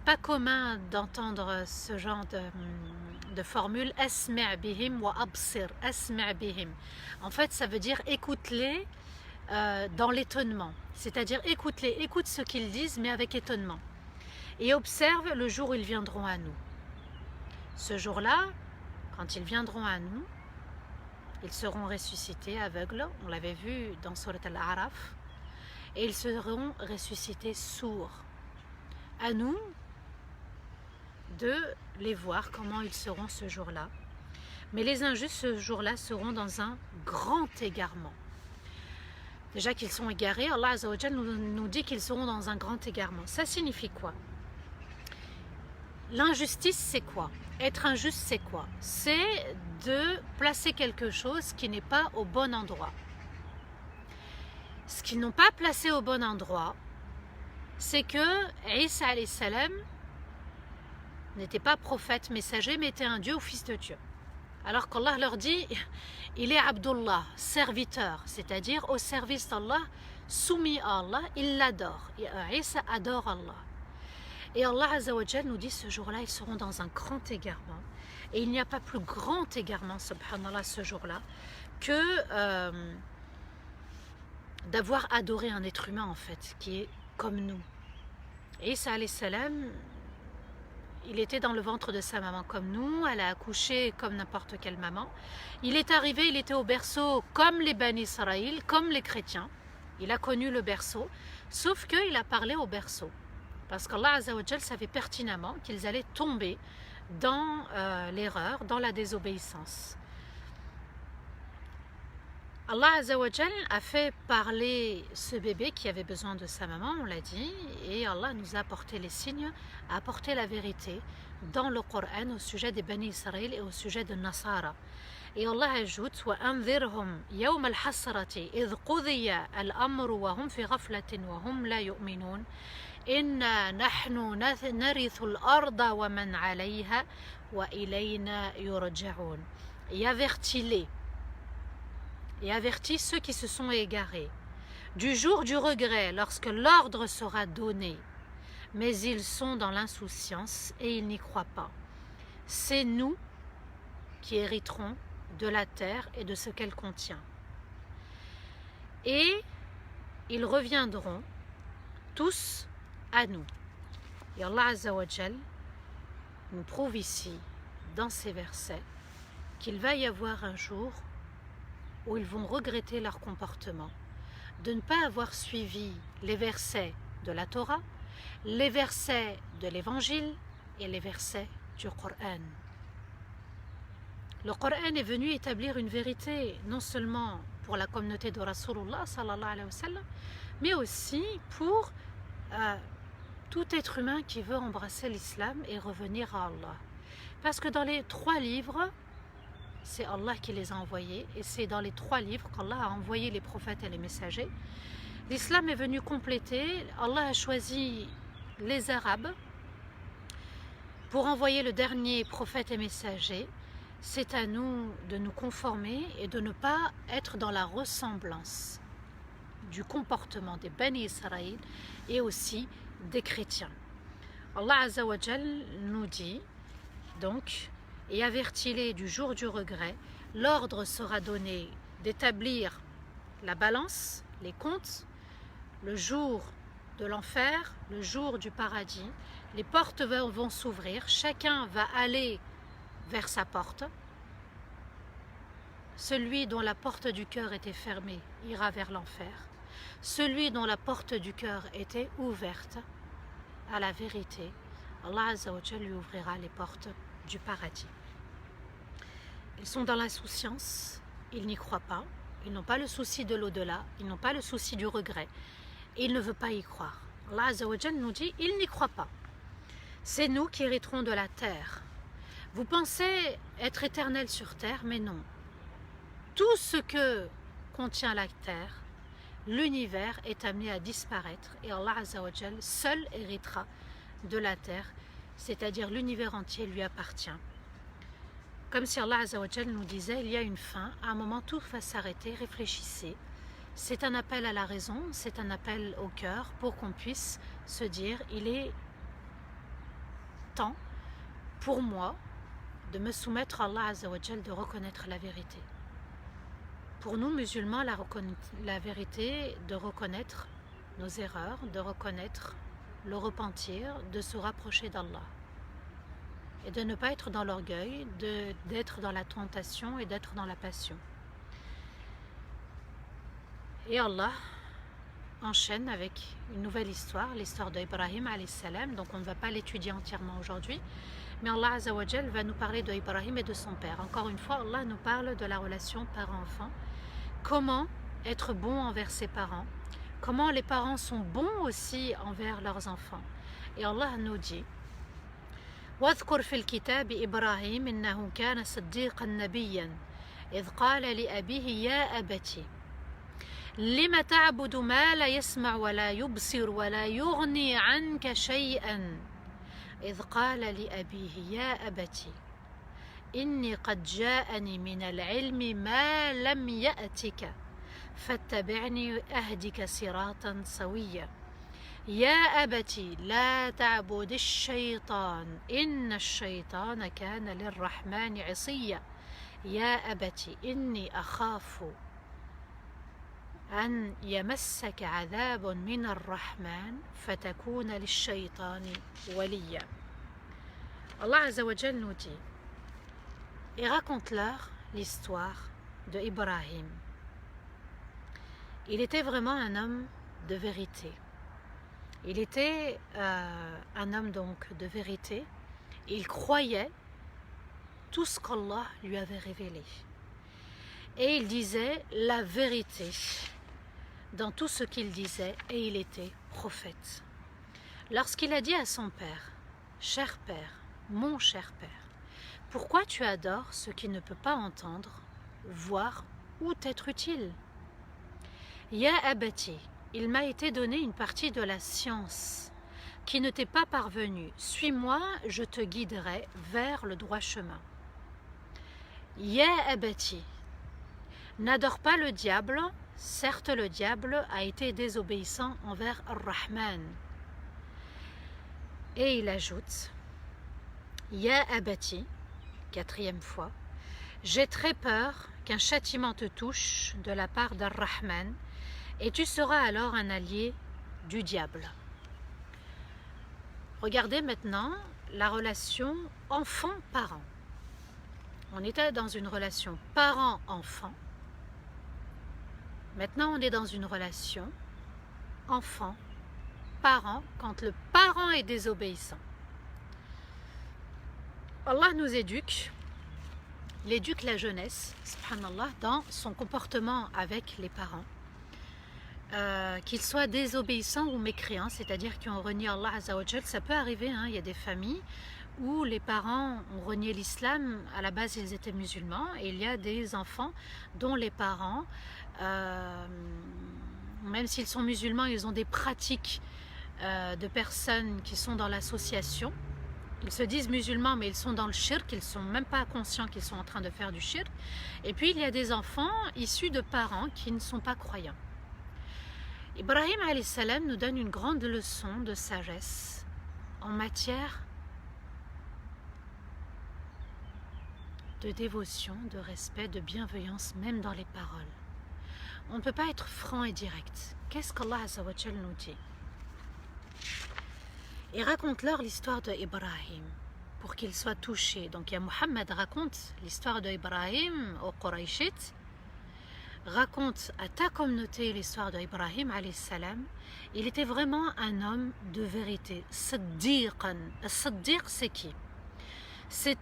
pas commun d'entendre ce genre de formule asma' bihim wa absir, asma' bihim. En fait, ça veut dire écoute-les dans l'étonnement. C'est-à-dire écoute-les, écoute ce qu'ils disent, mais avec étonnement. Et observe le jour où ils viendront à nous. Ce jour-là, quand ils viendront à nous, ils seront ressuscités aveugles, on l'avait vu dans Surat Al-A'raf, et ils seront ressuscités sourds. À nous de les voir comment ils seront ce jour-là. Mais les injustes ce jour-là seront dans un grand égarement. Déjà qu'ils sont égarés, Allah Azza wa Jal nous dit qu'ils seront dans un grand égarement. Ça signifie quoi? L'injustice, c'est quoi? Être injuste, c'est quoi? C'est de placer quelque chose qui n'est pas au bon endroit. Ce qu'ils n'ont pas placé au bon endroit, c'est que Isa alayhi salam n'était pas prophète, messager, mais était un Dieu ou fils de Dieu. Alors qu'Allah leur dit, il est Abdullah, serviteur, c'est-à-dire au service d'Allah, soumis à Allah, il l'adore. Isa adore Allah. Et Allah Azzawajal nous dit, ce jour-là, ils seront dans un grand égarement. Et il n'y a pas plus grand égarement, subhanallah, ce jour-là, que d'avoir adoré un être humain, en fait, qui est comme nous. Et Isa alayhi salam, il était dans le ventre de sa maman comme nous, elle a accouché comme n'importe quelle maman. Il est arrivé, il était au berceau comme les Bani Israël, comme les chrétiens. Il a connu le berceau, sauf qu'il a parlé au berceau. Parce qu'Allah Azzawajal savait pertinemment qu'ils allaient tomber dans l'erreur, dans la désobéissance. Allah Azzawajal a fait parler ce bébé qui avait besoin de sa maman, on l'a dit, et Allah nous a apporté les signes, a apporté la vérité dans le Coran au sujet des Bani Israël et au sujet de Nasara. Et Allah ajoute وَأَنذِرْهُمْ يَوْمَ الْحَسْرَةِ إِذْ قُضِيَ الْأَمْرُ وَهُمْ فِي غَفْلَةٍ وَهُمْ لَا يُؤْمِنُونَ إِنَّا نَحْنُ نَرِثُ الْأَرْضَ وَمَنْ عَلَيْهَا وَإِلَيْنَا يُرْجَعُونَ. Et avertis-les, et avertis ceux qui se sont égarés du jour du regret lorsque l'ordre sera donné, mais ils sont dans l'insouciance et ils n'y croient pas. C'est nous qui hériterons de la terre et de ce qu'elle contient. Et ils reviendront tous à nous. Et Allah Azzawajal nous prouve ici, dans ces versets, qu'il va y avoir un jour où ils vont regretter leur comportement, de ne pas avoir suivi les versets de la Torah, les versets de l'Évangile et les versets du Coran. Le Coran est venu établir une vérité, non seulement pour la communauté de Rasulullah sallallahu alayhi wa sallam, mais aussi pour tout être humain qui veut embrasser l'islam et revenir à Allah. Parce que dans les 3 livres, c'est Allah qui les a envoyés, et c'est dans les 3 livres qu'Allah a envoyé les prophètes et les messagers. L'islam est venu compléter, Allah a choisi les Arabes pour envoyer le dernier prophète et messager. C'est à nous de nous conformer et de ne pas être dans la ressemblance du comportement des Bani Israël et aussi des chrétiens. Allah Azzawajal nous dit donc, et avertis-les du jour du regret, l'ordre sera donné d'établir la balance, les comptes, le jour de l'enfer, le jour du paradis. Les portes vont s'ouvrir, chacun va aller vers sa porte. Celui dont la porte du cœur était fermée ira vers l'enfer. Celui dont la porte du cœur était ouverte à la vérité, Allah Azzawajal lui ouvrira les portes du paradis. Ils sont dans l'insouciance, ils n'y croient pas, ils n'ont pas le souci de l'au-delà, ils n'ont pas le souci du regret, et ils ne veulent pas y croire. Allah Azzawajal nous dit, ils n'y croient pas. C'est nous qui hériterons de la terre. Vous pensez être éternel sur terre, mais non. Tout ce que contient la terre, l'univers est amené à disparaître, et Allah Azzawajal seul héritera de la terre, c'est-à-dire l'univers entier lui appartient. Comme si Allah Azzawajal nous disait, il y a une fin, à un moment tout va s'arrêter, réfléchissez. C'est un appel à la raison, c'est un appel au cœur pour qu'on puisse se dire, il est temps pour moi de me soumettre à Allah Azzawajal, de reconnaître la vérité. Pour nous musulmans, la vérité, de reconnaître nos erreurs, de reconnaître le repentir, de se rapprocher d'Allah. Et de ne pas être dans l'orgueil, d'être dans la tentation et d'être dans la passion. Et Allah enchaîne avec une nouvelle histoire, l'histoire d'Ibrahim alayhi salam. Donc on ne va pas l'étudier entièrement aujourd'hui, mais Allah Azzawajal va nous parler d'Ibrahim et de son père. Encore une fois, Allah nous parle de la relation parent-enfant. Comment être bon envers ses parents, comment les parents sont bons aussi envers leurs enfants. Et Allah nous dit, واذكر في الكتاب إبراهيم إنه كان صديقا نبيا إذ قال لأبيه يا أبت لم تعبد ما لا يسمع ولا يبصر ولا يغني عنك شيئا إذ قال لأبيه يا أبت إني قد جاءني من العلم ما لم يأتك فاتبعني أهدك صراطا سويا يا أبت لا تعبد الشيطان إن الشيطان كان للرحمن عصيا يا أبت إني أخاف أن يمسك عذاب من الرحمن فتكون للشيطان وليا. Allah Azza wa Jal nous dit et raconte-leur l'histoire de Ibrahim. Il était vraiment un homme de vérité. Il était un homme donc de vérité. Il croyait tout ce qu'Allah lui avait révélé. Et il disait la vérité dans tout ce qu'il disait et il était prophète. Lorsqu'il a dit à son père, cher père, mon cher père, pourquoi tu adores ce qui ne peut pas entendre, voir ou t'être utile? Ya abati, il m'a été donné une partie de la science qui ne t'est pas parvenue. Suis-moi, je te guiderai vers le droit chemin. Ya abati, n'adore pas le diable, certes le diable a été désobéissant envers Ar-Rahman. Et il ajoute, Ya abati, quatrième fois, j'ai très peur qu'un châtiment te touche de la part d'Ar-Rahman et tu seras alors un allié du diable. Regardez maintenant la relation enfant-parent. On était dans une relation parent-enfant. Maintenant, on est dans une relation enfant-parent quand le parent est désobéissant. Allah nous éduque, il éduque la jeunesse, subhanallah, dans son comportement avec les parents. Qu'ils soient désobéissants ou mécréants, c'est-à-dire qui ont renié Allah Azza wa Jal, ça peut arriver, hein, il y a des familles où les parents ont renié l'islam, à la base ils étaient musulmans, et il y a des enfants dont les parents, même s'ils sont musulmans, ils ont des pratiques de personnes qui sont dans l'association. Ils se disent musulmans mais ils sont dans le shirk, ils ne sont même pas conscients qu'ils sont en train de faire du shirk. Et puis il y a des enfants issus de parents qui ne sont pas croyants. Ibrahim alayhi salam nous donne une grande leçon de sagesse en matière de dévotion, de respect, de bienveillance, même dans les paroles. On ne peut pas être franc et direct. Qu'est-ce qu'Allah Azza wa Jal nous dit? Et raconte-leur l'histoire de Ibrahim pour qu'ils soient touchés. Donc, Muhammad raconte l'histoire de Ibrahim aux Qurayshites, raconte à ta communauté l'histoire de Ibrahim alayhi salam. Il était vraiment un homme de vérité. Saddiqan. Saddiq, c'est qui? C'est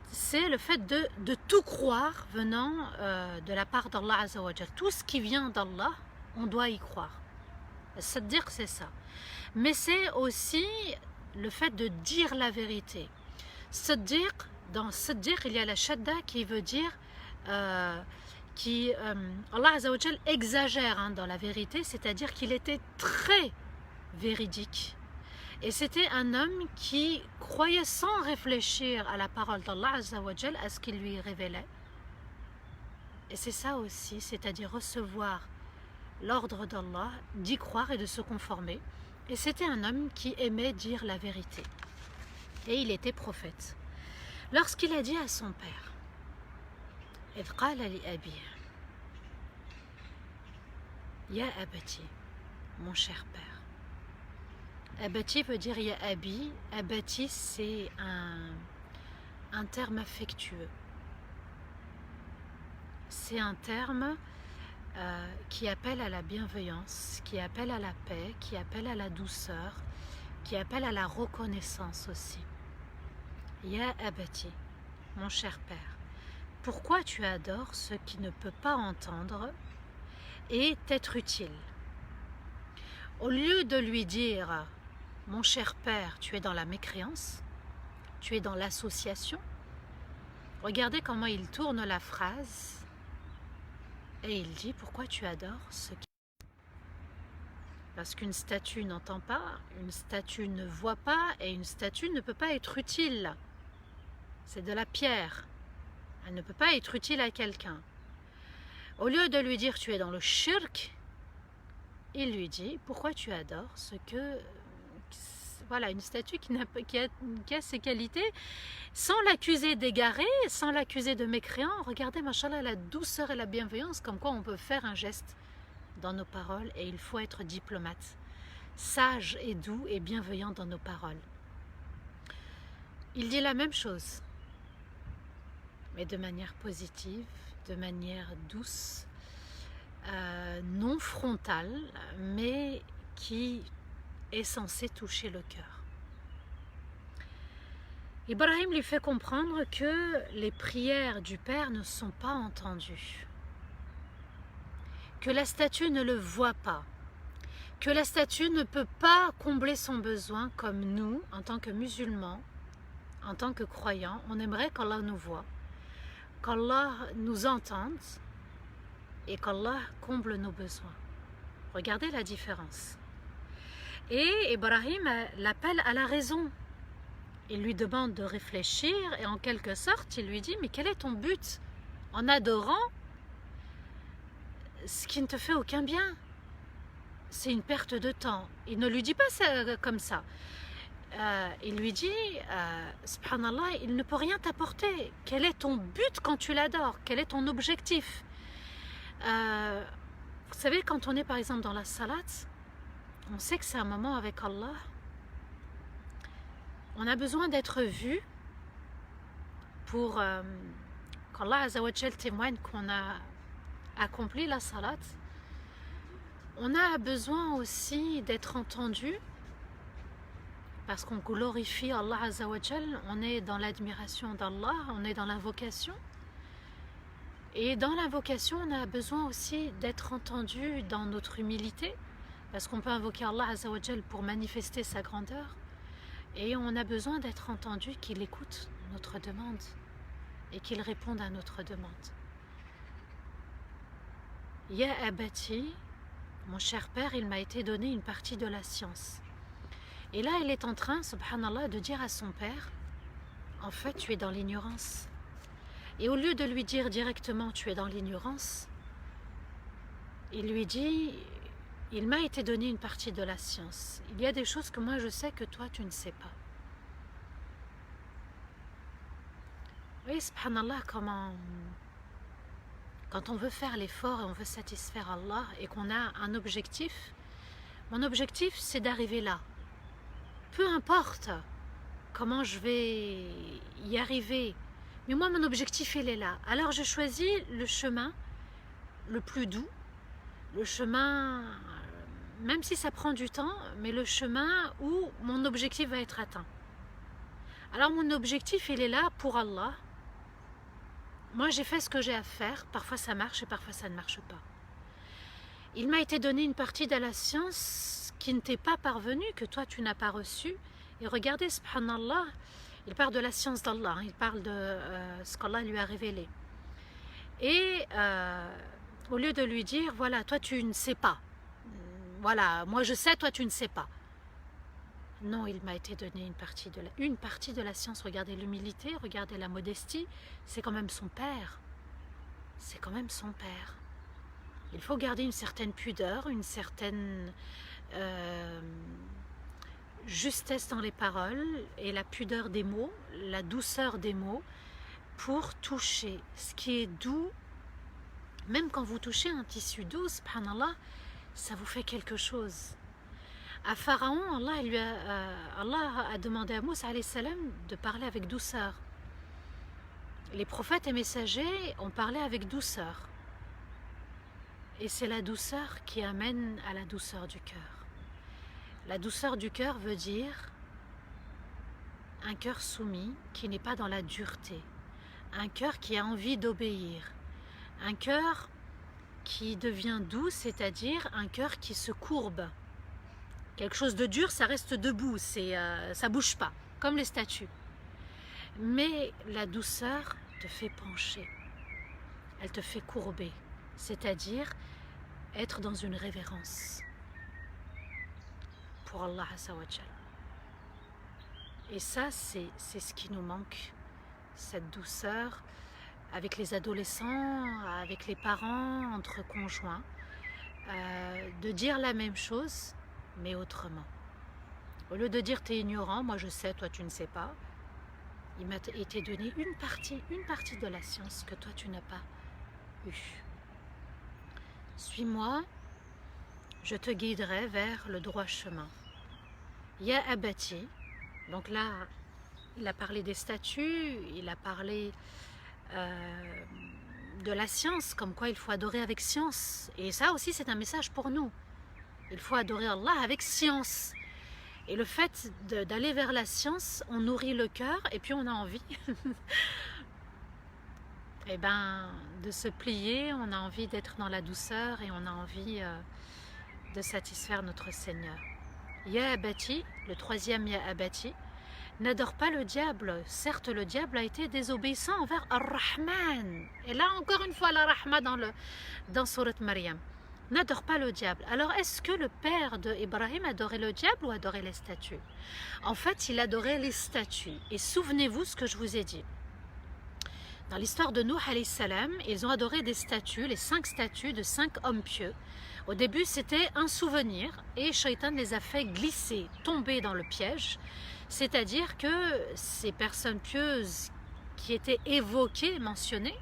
le fait de tout croire venant de la part d'Allah Azza wa Jal. Tout ce qui vient d'Allah, on doit y croire. Saddiq, c'est ça. Mais c'est aussi le fait de dire la vérité. Saddiq, dans Saddiq, il y a la shadda qui veut dire Allah Azza wa Jal exagère, hein, dans la vérité, c'est-à-dire qu'il était très véridique. Et c'était un homme qui croyait sans réfléchir à la parole d'Allah Azza wa Jal, à ce qu'il lui révélait. Et c'est ça aussi, c'est-à-dire recevoir l'ordre d'Allah, d'y croire et de se conformer. Et c'était un homme qui aimait dire la vérité. Et il était prophète. Lorsqu'il a dit à son père, إذ قال لأبيه Ya abati, mon cher père. Abati veut dire Ya abi. Abati, c'est un terme affectueux. C'est un terme qui appelle à la bienveillance, qui appelle à la paix, qui appelle à la douceur, qui appelle à la reconnaissance aussi. Ya abati, mon cher père, pourquoi tu adores ce qui ne peut pas entendre et t'être utile? Au lieu de lui dire, mon cher père, tu es dans la mécréance, tu es dans l'association, regardez comment il tourne la phrase. Et il dit, pourquoi tu adores ce qui... Parce qu'une statue n'entend pas, une statue ne voit pas, et une statue ne peut pas être utile. C'est de la pierre. Elle ne peut pas être utile à quelqu'un. Au lieu de lui dire tu es dans le shirk, il lui dit pourquoi tu adores ce que... Voilà, une statue qui a ses qualités, sans l'accuser d'égaré, sans l'accuser de mécréant. Regardez, machallah, la douceur et la bienveillance, comme quoi on peut faire un geste dans nos paroles, et il faut être diplomate, sage et doux et bienveillant dans nos paroles. Il dit la même chose, mais de manière positive, de manière douce, non frontale, mais qui est censé toucher le cœur. Ibrahim lui fait comprendre que les prières du Père ne sont pas entendues, que la statue ne le voit pas, que la statue ne peut pas combler son besoin comme nous, en tant que musulmans, en tant que croyants. On aimerait qu'Allah nous voie, qu'Allah nous entende et qu'Allah comble nos besoins. Regardez la différence. Et Ibrahim l'appelle à la raison. Il lui demande de réfléchir et en quelque sorte, il lui dit « Mais quel est ton but en adorant ce qui ne te fait aucun bien? C'est une perte de temps. » Il ne lui dit pas ça comme ça. Il lui dit « Subhanallah, il ne peut rien t'apporter. Quel est ton but quand tu l'adores? Quel est ton objectif ?» Vous savez, quand on est par exemple dans la salat, on sait que c'est un moment avec Allah. On a besoin d'être vu pour qu'Allah Azzawajal témoigne qu'on a accompli la salat. On a besoin aussi d'être entendu parce qu'on glorifie Allah Azzawajal. On est dans l'admiration d'Allah, on est dans l'invocation. Et dans l'invocation, on a besoin aussi d'être entendu dans notre humilité, parce qu'on peut invoquer Allah Azzawajal pour manifester sa grandeur, et on a besoin d'être entendu, qu'il écoute notre demande et qu'il réponde à notre demande. Ya abati, mon cher père, il m'a été donné une partie de la science. Et là, il est en train, subhanallah, de dire à son père, en fait, tu es dans l'ignorance. Et au lieu de lui dire directement tu es dans l'ignorance, il lui dit il m'a été donné une partie de la science. Il y a des choses que moi je sais que toi tu ne sais pas. Oui, subhanallah, quand on veut faire l'effort et on veut satisfaire Allah et qu'on a un objectif, mon objectif c'est d'arriver là. Peu importe comment je vais y arriver, mais moi, mon objectif, il est là. Alors, je choisis le chemin le plus doux, le chemin, même si ça prend du temps, mais le chemin où mon objectif va être atteint. Alors, mon objectif, il est là pour Allah. Moi, j'ai fait ce que j'ai à faire. Parfois, ça marche et parfois, ça ne marche pas. Il m'a été donné une partie de la science qui ne t'est pas parvenue, que toi, tu n'as pas reçue. Et regardez, subhanallah, il parle de la science d'Allah, il parle de ce qu'Allah lui a révélé. Et au lieu de lui dire, voilà, toi tu ne sais pas, voilà, moi je sais, toi tu ne sais pas. Non, il m'a été donné une partie de la science. Regardez l'humilité, regardez la modestie, c'est quand même son père. C'est quand même son père. Il faut garder une certaine pudeur, une certaine... justesse dans les paroles et la pudeur des mots, la douceur des mots pour toucher ce qui est doux. Même quand vous touchez un tissu doux, subhanallah, ça vous fait quelque chose. À Pharaon, Allah a demandé à Moussa alayhi salam de parler avec douceur. Les prophètes et messagers ont parlé avec douceur. Et c'est la douceur qui amène à la douceur du cœur. La douceur du cœur veut dire un cœur soumis qui n'est pas dans la dureté, un cœur qui a envie d'obéir, un cœur qui devient doux, c'est-à-dire un cœur qui se courbe. Quelque chose de dur, ça reste debout, ça ne bouge pas, comme les statues. Mais la douceur te fait pencher, elle te fait courber, c'est-à-dire être dans une révérence pour Allah Azzawajal. Et ça, c'est ce qui nous manque, cette douceur. avec les adolescents, avec les parents, entre conjoints, de dire la même chose, mais autrement. Au lieu de dire t'es ignorant, moi je sais, toi tu ne sais pas, il m'a été donné une partie de la science que toi tu n'as pas eue. Suis-moi, je te guiderai vers le droit chemin. Ya abati, donc là, il a parlé des statues, il a parlé de la science, comme quoi il faut adorer avec science. Et ça aussi, c'est un message pour nous. Il faut adorer Allah avec science. Et le fait d'aller vers la science, on nourrit le cœur et puis on a envie et de se plier, on a envie d'être dans la douceur et on a envie de satisfaire notre Seigneur. Ya abati, le troisième Ya abati, n'adore pas le diable. Certes, le diable a été désobéissant envers Ar-Rahman. Et là, encore une fois, la Rahma dans Surat Maryam. N'adore pas le diable. Alors, est-ce que le père d'Ibrahim adorait le diable ou adorait les statues? En fait, il adorait les statues. Et souvenez-vous ce que je vous ai dit. Dans l'histoire de Nuh alayhi salam, ils ont adoré des statues, les 5 statues de 5 hommes pieux. Au début, c'était un souvenir et Shaitan les a fait glisser, tomber dans le piège. C'est-à-dire que ces personnes pieuses qui étaient évoquées, mentionnées,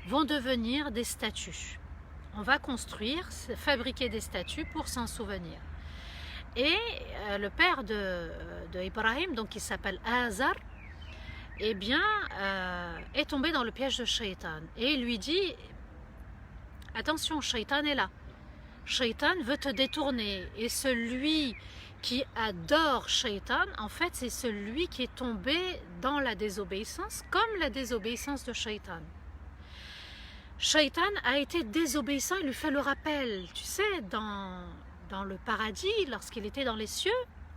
vont devenir des statues. On va construire, fabriquer des statues pour s'en souvenir. Et le père de Ibrahim, donc qui s'appelle Azar, eh bien, est tombé dans le piège de Shaitan. Et il lui dit, attention, Shaitan est là. Shaitan veut te détourner. Et celui qui adore Shaitan, en fait, c'est celui qui est tombé dans la désobéissance, comme la désobéissance de Shaitan. Shaitan a été désobéissant, il lui fait le rappel. Tu sais, dans le paradis, lorsqu'il était dans les cieux,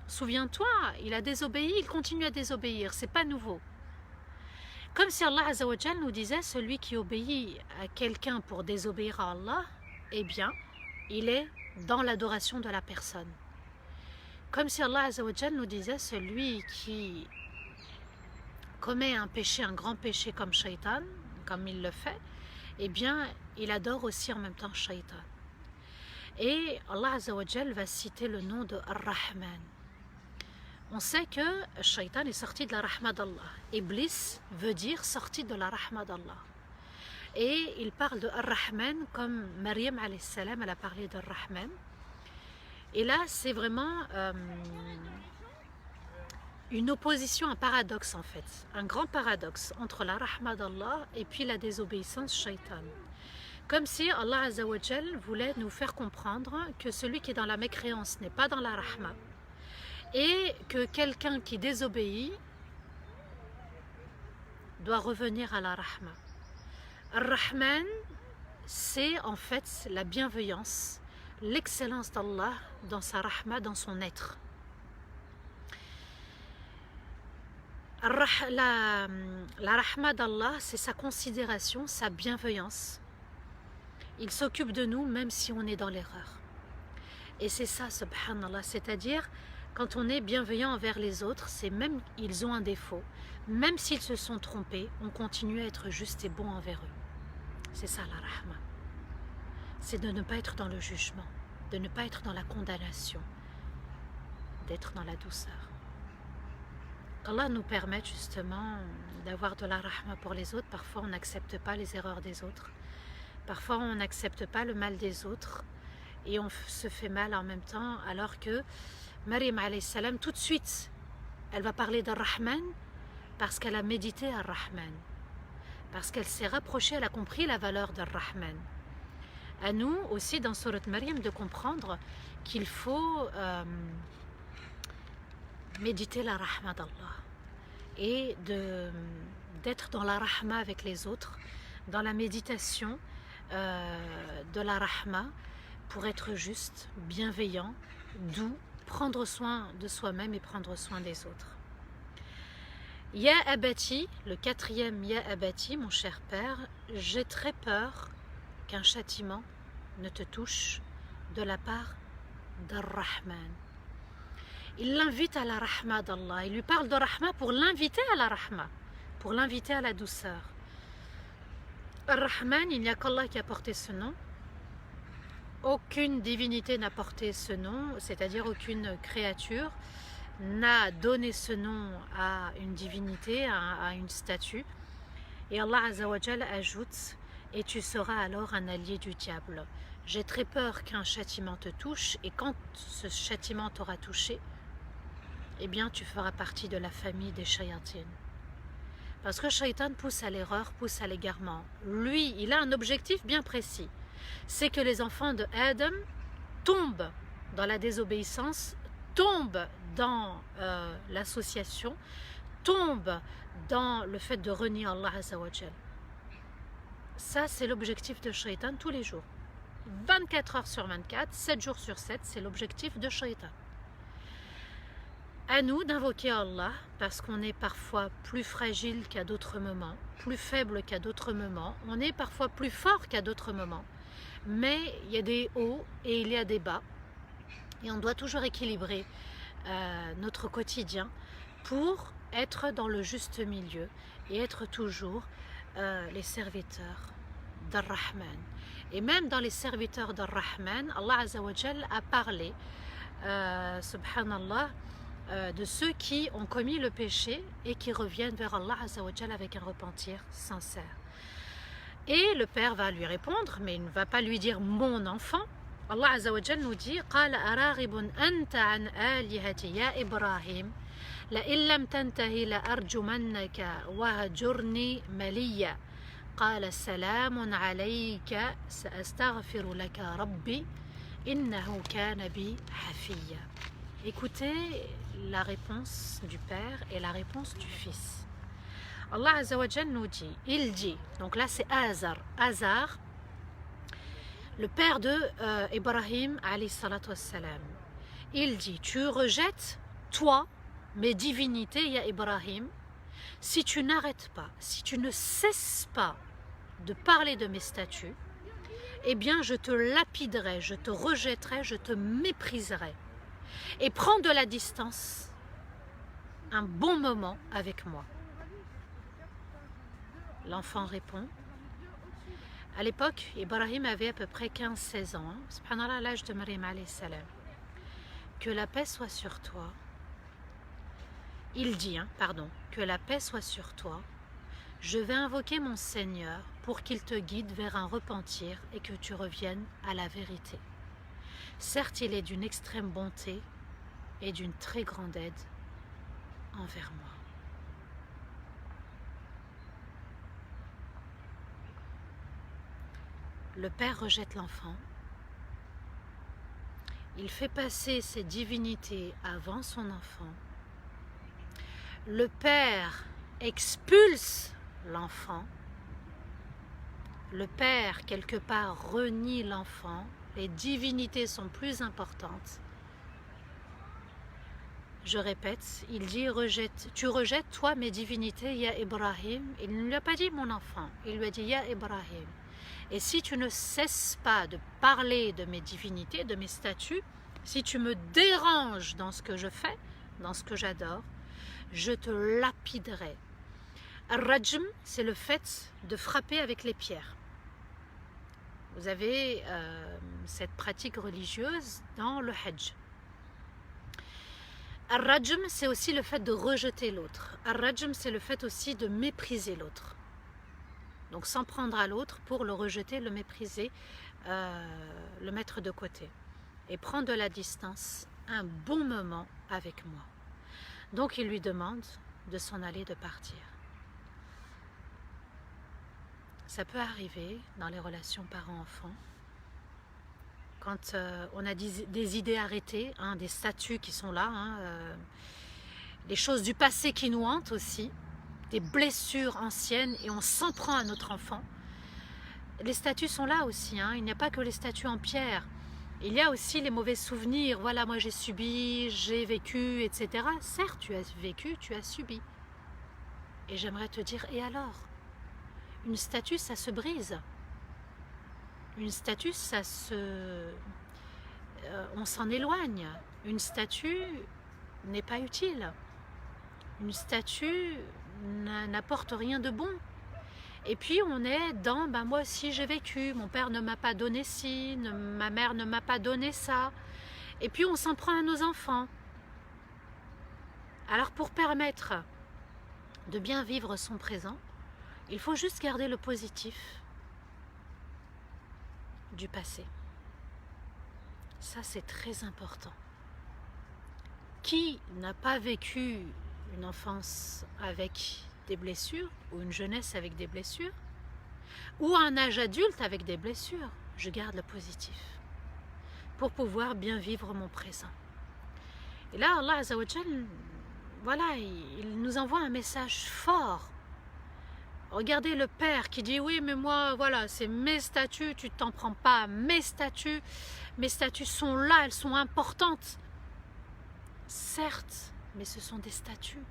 souviens-toi, il a désobéi, il continue à désobéir, c'est pas nouveau. Comme si Allah Azza wa Jal nous disait, celui qui obéit à quelqu'un pour désobéir à Allah, eh bien, il est dans l'adoration de la personne. Comme si Allah Azza wa Jal nous disait, celui qui commet un péché, un grand péché comme Shaitan, comme il le fait, eh bien, il adore aussi en même temps Shaitan. Et Allah Azza wa Jal va citer le nom de Ar-Rahman. On sait que Shaitan est sorti de la Rahma d'Allah. Iblis veut dire sorti de la Rahma d'Allah. Et il parle de Ar-Rahman comme Maryam alayhi salam, elle a parlé d'Ar-Rahman. Et là, c'est vraiment une opposition, un paradoxe en fait, un grand paradoxe entre la rahma d'Allah et puis la désobéissance shaitan. Comme si Allah Azza wa Jal voulait nous faire comprendre que celui qui est dans la mécréance n'est pas dans la rahma et que quelqu'un qui désobéit doit revenir à la rahma. Ar-Rahman, c'est en fait la bienveillance, l'excellence d'Allah dans sa rahma, dans son être. La rahma d'Allah, c'est sa considération, sa bienveillance. Il s'occupe de nous même si on est dans l'erreur. Et c'est ça, subhanallah, c'est-à-dire quand on est bienveillant envers les autres, c'est même ils ont un défaut, même s'ils se sont trompés, on continue à être juste et bon envers eux. C'est ça la rahma. C'est de ne pas être dans le jugement, de ne pas être dans la condamnation, d'être dans la douceur. Qu'Allah nous permette justement d'avoir de la rahma pour les autres. Parfois on n'accepte pas les erreurs des autres. Parfois on n'accepte pas le mal des autres. Et on se fait mal en même temps. Alors que Maryam alayhi salam, tout de suite, elle va parler d'Ar-Rahman parce qu'elle a médité Ar-Rahman. Parce qu'elle s'est rapprochée, elle a compris la valeur d'Ar-Rahman. À nous aussi dans Surat Maryam de comprendre qu'il faut méditer la rahma d'Allah et d'être dans la rahma avec les autres, dans la méditation de la rahma pour être juste, bienveillant, doux, prendre soin de soi-même et prendre soin des autres. Ya abati, le quatrième Ya abati, mon cher père, j'ai très peur qu'un châtiment ne te touche de la part d'Ar-Rahman. Il l'invite à la rahma d'Allah. Il lui parle de rahma pour l'inviter à la rahma, pour l'inviter à la douceur. Ar-Rahman, il n'y a qu'Allah qui a porté ce nom. Aucune divinité n'a porté ce nom, c'est-à-dire aucune créature n'a donné ce nom à une divinité, à une statue. Et Allah Azzawajal ajoute: et tu seras alors un allié du diable. J'ai très peur qu'un châtiment te touche, et quand ce châtiment t'aura touché, eh bien tu feras partie de la famille des shayatines. Parce que Shaitan pousse à l'erreur, pousse à l'égarement. Lui, il a un objectif bien précis. C'est que les enfants de Adam tombent dans la désobéissance, tombent dans l'association, tombent dans le fait de renier Allah Azzawajal. Ça, c'est l'objectif de Shaitan tous les jours. 24 heures sur 24, 7 jours sur 7, c'est l'objectif de Shaitan. À nous d'invoquer Allah, parce qu'on est parfois plus fragile qu'à d'autres moments, plus faible qu'à d'autres moments, on est parfois plus fort qu'à d'autres moments, mais il y a des hauts et il y a des bas, et on doit toujours équilibrer notre quotidien pour être dans le juste milieu et être toujours les serviteurs d'Ar-Rahman. Et même dans les serviteurs d'Ar-Rahman, Allah Azzawajal a parlé, subhanallah, de ceux qui ont commis le péché et qui reviennent vers Allah Azzawajal avec un repentir sincère. Et le père va lui répondre, mais il ne va pas lui dire mon enfant. Allah Azzawajal nous dit: قال أراغب أنت عن آلهتي يا إبراهيم لئن لم تنتهي لأرجمنك وهجرني مليا قال سلام عليك سأستغفر لك ربي إنه كان بي حفيا. Écoutez la réponse du père et la réponse du fils. Allah Azzawajal nous dit, il dit, donc là c'est Azar, Azar, le père de Ibrahim alayhi salatu wassalam. Il dit: tu rejettes, toi, mes divinités, ya Ibrahim, si tu n'arrêtes pas, si tu ne cesses pas de parler de mes statuts, eh bien je te lapiderai, je te rejetterai, je te mépriserai. Et prends de la distance un bon moment avec moi. L'enfant répond. À l'époque, Ibrahim avait à peu près 15-16 ans, subhanallah, à l'âge de Maryam alayhi salam. Que la paix soit sur toi. Il dit, que la paix soit sur toi. Je vais invoquer mon Seigneur pour qu'il te guide vers un repentir et que tu reviennes à la vérité. Certes, il est d'une extrême bonté et d'une très grande aide envers moi. Le père rejette l'enfant. Il fait passer ses divinités avant son enfant. Le père expulse l'enfant. Le père, quelque part, renie l'enfant. Les divinités sont plus importantes. Je répète, il dit: tu rejettes, toi, mes divinités, ya Ibrahim. Il ne lui a pas dit mon enfant, il lui a dit ya Ibrahim. Et si tu ne cesses pas de parler de mes divinités, de mes statuts, si tu me déranges dans ce que je fais, dans ce que j'adore, je te lapiderai. Ar-Rajm, c'est le fait de frapper avec les pierres. Vous avez cette pratique religieuse dans le Hajj. Ar-Rajm, c'est aussi le fait de rejeter l'autre. Ar-Rajm, c'est le fait aussi de mépriser l'autre. Donc s'en prendre à l'autre pour le rejeter, le mépriser, le mettre de côté. Et prendre de la distance, un bon moment avec moi. Donc il lui demande de s'en aller, de partir. Ça peut arriver dans les relations parents-enfants, quand on a des idées arrêtées, des statuts qui sont là, les choses du passé qui nous hantent aussi, des blessures anciennes, et on s'en prend à notre enfant. Les statuts sont là aussi, il n'y a pas que les statuts en pierre. Il y a aussi les mauvais souvenirs. Voilà, moi j'ai subi, j'ai vécu, etc. Certes, tu as vécu, tu as subi. Et j'aimerais te dire, et alors? Une statue, ça se brise. Une statue, on s'en éloigne. Une statue n'est pas utile. Une statue n'apporte rien de bon. Et puis on est dans, ben moi aussi j'ai vécu, mon père ne m'a pas donné ci, ma mère ne m'a pas donné ça. Et puis on s'en prend à nos enfants. Alors pour permettre de bien vivre son présent, il faut juste garder le positif du passé. Ça c'est très important. Qui n'a pas vécu une enfance avec des blessures, ou une jeunesse avec des blessures, ou un âge adulte avec des blessures? Je garde le positif pour pouvoir bien vivre mon présent. Et là, Allah Azza wa Jal, voilà, il nous envoie un message fort. Regardez le père qui dit oui, mais moi, voilà, c'est mes statuts, tu t'en prends pas à mes statuts sont là, elles sont importantes. Certes, mais ce sont des statuts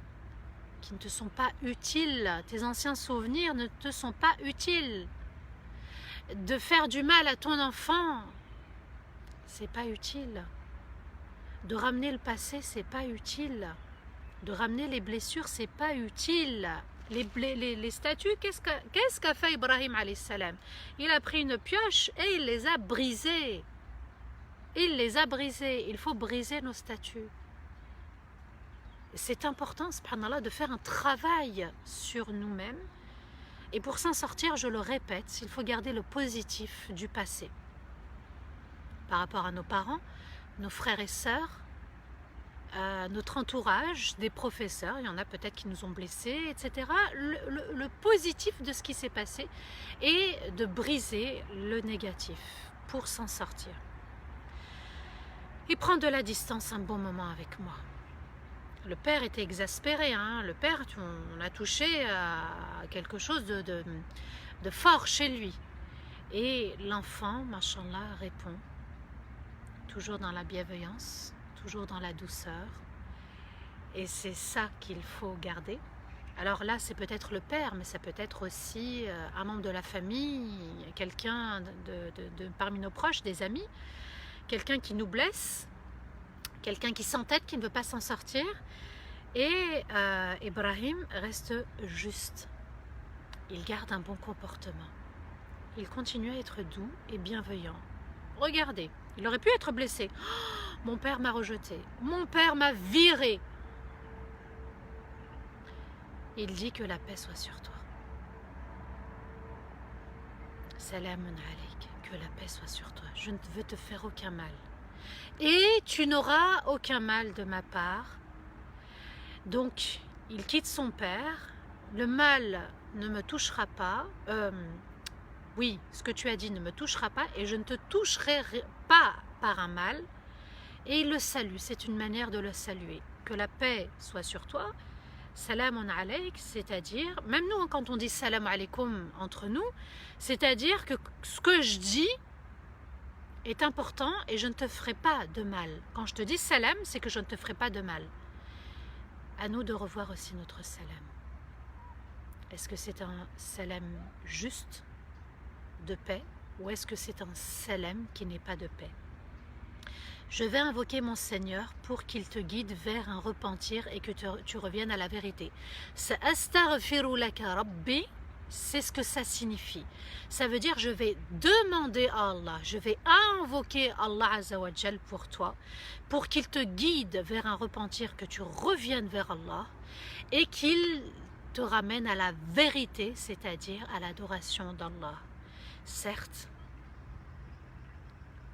qui ne te sont pas utiles. Tes anciens souvenirs ne te sont pas utiles. De faire du mal à ton enfant, c'est pas utile. De ramener le passé, c'est pas utile. De ramener les blessures, c'est pas utile. Les statues, qu'est-ce qu'a fait Ibrahim alayhi salam? Il a pris une pioche et il les a brisées. Il les a brisées. Il faut briser nos statues. C'est important, subhanallah, de faire un travail sur nous-mêmes. Et pour s'en sortir, je le répète, il faut garder le positif du passé. Par rapport à nos parents, nos frères et sœurs, notre entourage, des professeurs, il y en a peut-être qui nous ont blessés, etc. Le positif de ce qui s'est passé et de briser le négatif pour s'en sortir. Et prendre de la distance un bon moment avec moi. Le père était exaspéré, hein. Le père, on a touché à quelque chose de fort chez lui. Et l'enfant, machallah, répond, toujours dans la bienveillance, toujours dans la douceur. Et c'est ça qu'il faut garder. Alors là, c'est peut-être le père, mais ça peut être aussi un membre de la famille, quelqu'un parmi nos proches, des amis, quelqu'un qui nous blesse, quelqu'un qui s'entête, qui ne veut pas s'en sortir. Et Ibrahim reste juste. Il garde un bon comportement. Il continue à être doux et bienveillant. Regardez, il aurait pu être blessé. Oh, mon père m'a rejeté. Mon père m'a viré. Il dit que la paix soit sur toi. Salamun alayk, que la paix soit sur toi. Je ne veux te faire aucun mal. Et tu n'auras aucun mal de ma part. Donc, il quitte son père. Le mal ne me touchera pas. Oui, ce que tu as dit ne me touchera pas et je ne te toucherai pas par un mal. Et il le salue, c'est une manière de le saluer. Que la paix soit sur toi. Salamun alayk, c'est-à-dire, même nous, quand on dit salam alaykum entre nous, c'est-à-dire que ce que je dis est important et je ne te ferai pas de mal. Quand je te dis salam, c'est que je ne te ferai pas de mal. À nous de revoir aussi notre salam. Est-ce que c'est un salam juste de paix ou est-ce que c'est un salam qui n'est pas de paix? Je vais invoquer mon Seigneur pour qu'il te guide vers un repentir et que tu reviennes à la vérité. Sa'astaghfiru laka rabbi, c'est ce que ça signifie. Ça veut dire je vais demander à Allah, je vais invoquer Allah Azza wa Jal pour toi, pour qu'il te guide vers un repentir, que tu reviennes vers Allah et qu'il te ramène à la vérité, c'est-à-dire à l'adoration d'Allah. Certes,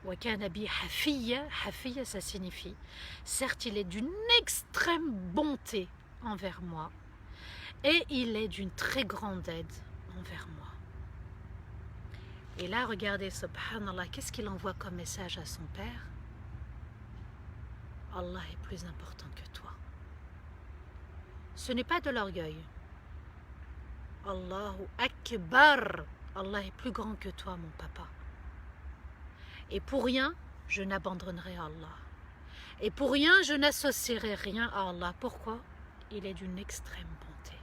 Hafiya, ça signifie, certes il est d'une extrême bonté envers moi et il est d'une très grande aide envers moi. Et là, regardez, subhanallah, qu'est-ce qu'il envoie comme message à son père? Allah est plus important que toi. Ce n'est pas de l'orgueil. Allahu Akbar, Allah est plus grand que toi, mon papa. Et pour rien, je n'abandonnerai Allah. Et pour rien, je n'associerai rien à Allah. Pourquoi? Il est d'une extrême bonté.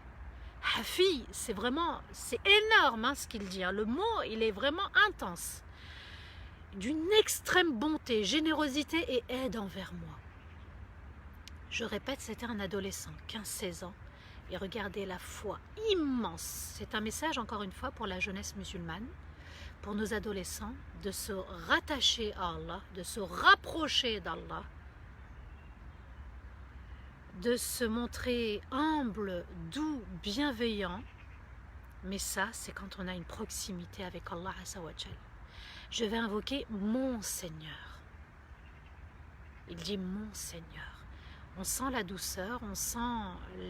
Hafi, c'est vraiment, c'est énorme hein, ce qu'il dit. Hein. Le mot, il est vraiment intense. D'une extrême bonté, générosité et aide envers moi. Je répète, c'était un adolescent, 15-16 ans. Et regardez la foi immense. C'est un message, encore une fois, pour la jeunesse musulmane, pour nos adolescents, de se rattacher à Allah, de se rapprocher d'Allah, de se montrer humble, doux, bienveillant. Mais ça, c'est quand on a une proximité avec Allah Azza wa Jal. Je vais invoquer mon Seigneur. Il dit mon Seigneur. On sent la douceur, on sent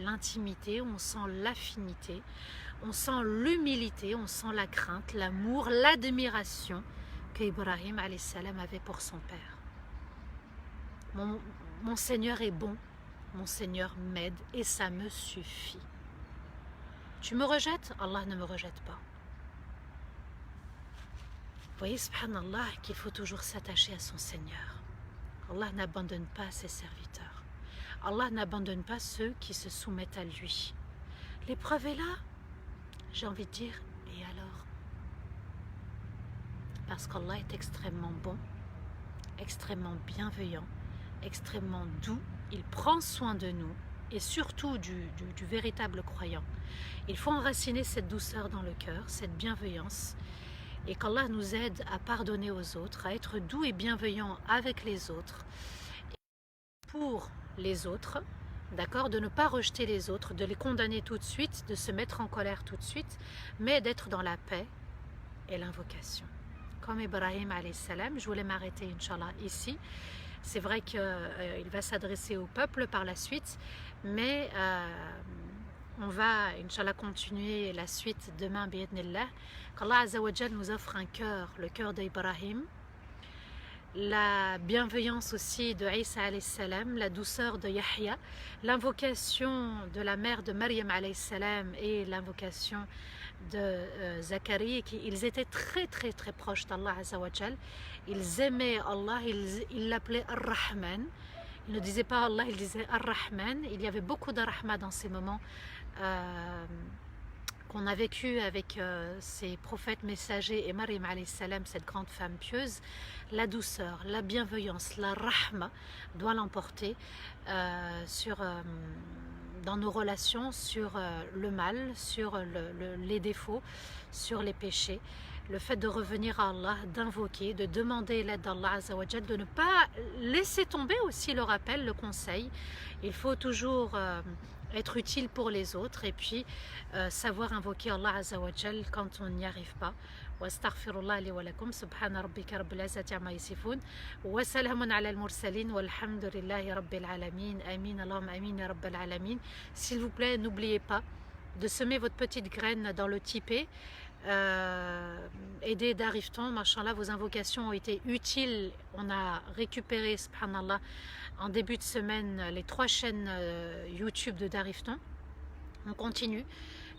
l'intimité, on sent l'affinité, on sent l'humilité, on sent la crainte, l'amour, l'admiration qu'Ibrahim alayhi salam avait pour son père. Mon Seigneur est bon, mon Seigneur m'aide et ça me suffit. Tu me rejettes, Allah ne me rejette pas. Vous voyez, subhanallah, qu'il faut toujours s'attacher à son Seigneur. Allah n'abandonne pas ses serviteurs. Allah n'abandonne pas ceux qui se soumettent à lui. L'épreuve est là, j'ai envie de dire, et alors? Parce qu'Allah est extrêmement bon, extrêmement bienveillant, extrêmement doux. Il prend soin de nous et surtout du véritable croyant. Il faut enraciner cette douceur dans le cœur, cette bienveillance, et qu'Allah nous aide à pardonner aux autres, à être doux et bienveillant avec les autres, pour les autres, d'accord, de ne pas rejeter les autres, de les condamner tout de suite, de se mettre en colère tout de suite, mais d'être dans la paix et l'invocation. Comme Ibrahim alayhi salam, je voulais m'arrêter, Inch'Allah, ici. C'est vrai qu'il va s'adresser au peuple par la suite, mais on va, Inch'Allah, continuer la suite demain, bi'idnillah. Qu'Allah Azza wa Jal nous offre un cœur, le cœur d'Ibrahim, la bienveillance aussi de Isa alayhi salam, la douceur de Yahya, l'invocation de la mère de Maryam alayhi salam et l'invocation de Zacharie. Ils étaient très très très proches d'Allah Azza wa Jal. Ils aimaient Allah, ils l'appelaient Ar-Rahman. Ils ne disaient pas Allah, ils disaient Ar-Rahman. Il y avait beaucoup d'Ar-Rahma dans ces moments qu'on a vécu avec ces prophètes messagers et Maryam alayhi salam, cette grande femme pieuse. La douceur, la bienveillance, la rahma doit l'emporter dans nos relations, sur le mal, sur les défauts, sur les péchés. Le fait de revenir à Allah, d'invoquer, de demander l'aide d'Allah Azza wa Jal, de ne pas laisser tomber aussi le rappel, le conseil. Il faut toujours être utile pour les autres et puis savoir invoquer Allah Azza wa Jal quand on n'y arrive pas. واستغفر الله لي ولكم سبحان ربك رب العزة عما يصفون وسلام على المرسلين والحمد لله رب العالمين آمين اللهم آمين يا رب العالمين. S'il vous plaît, n'oubliez pas de semer votre petite graine dans le Tipeee. Aidez Darifton, machallah, vos invocations ont été utiles. On a récupéré, subhanallah, en début de semaine, les 3 chaînes YouTube de Darifton. On continue.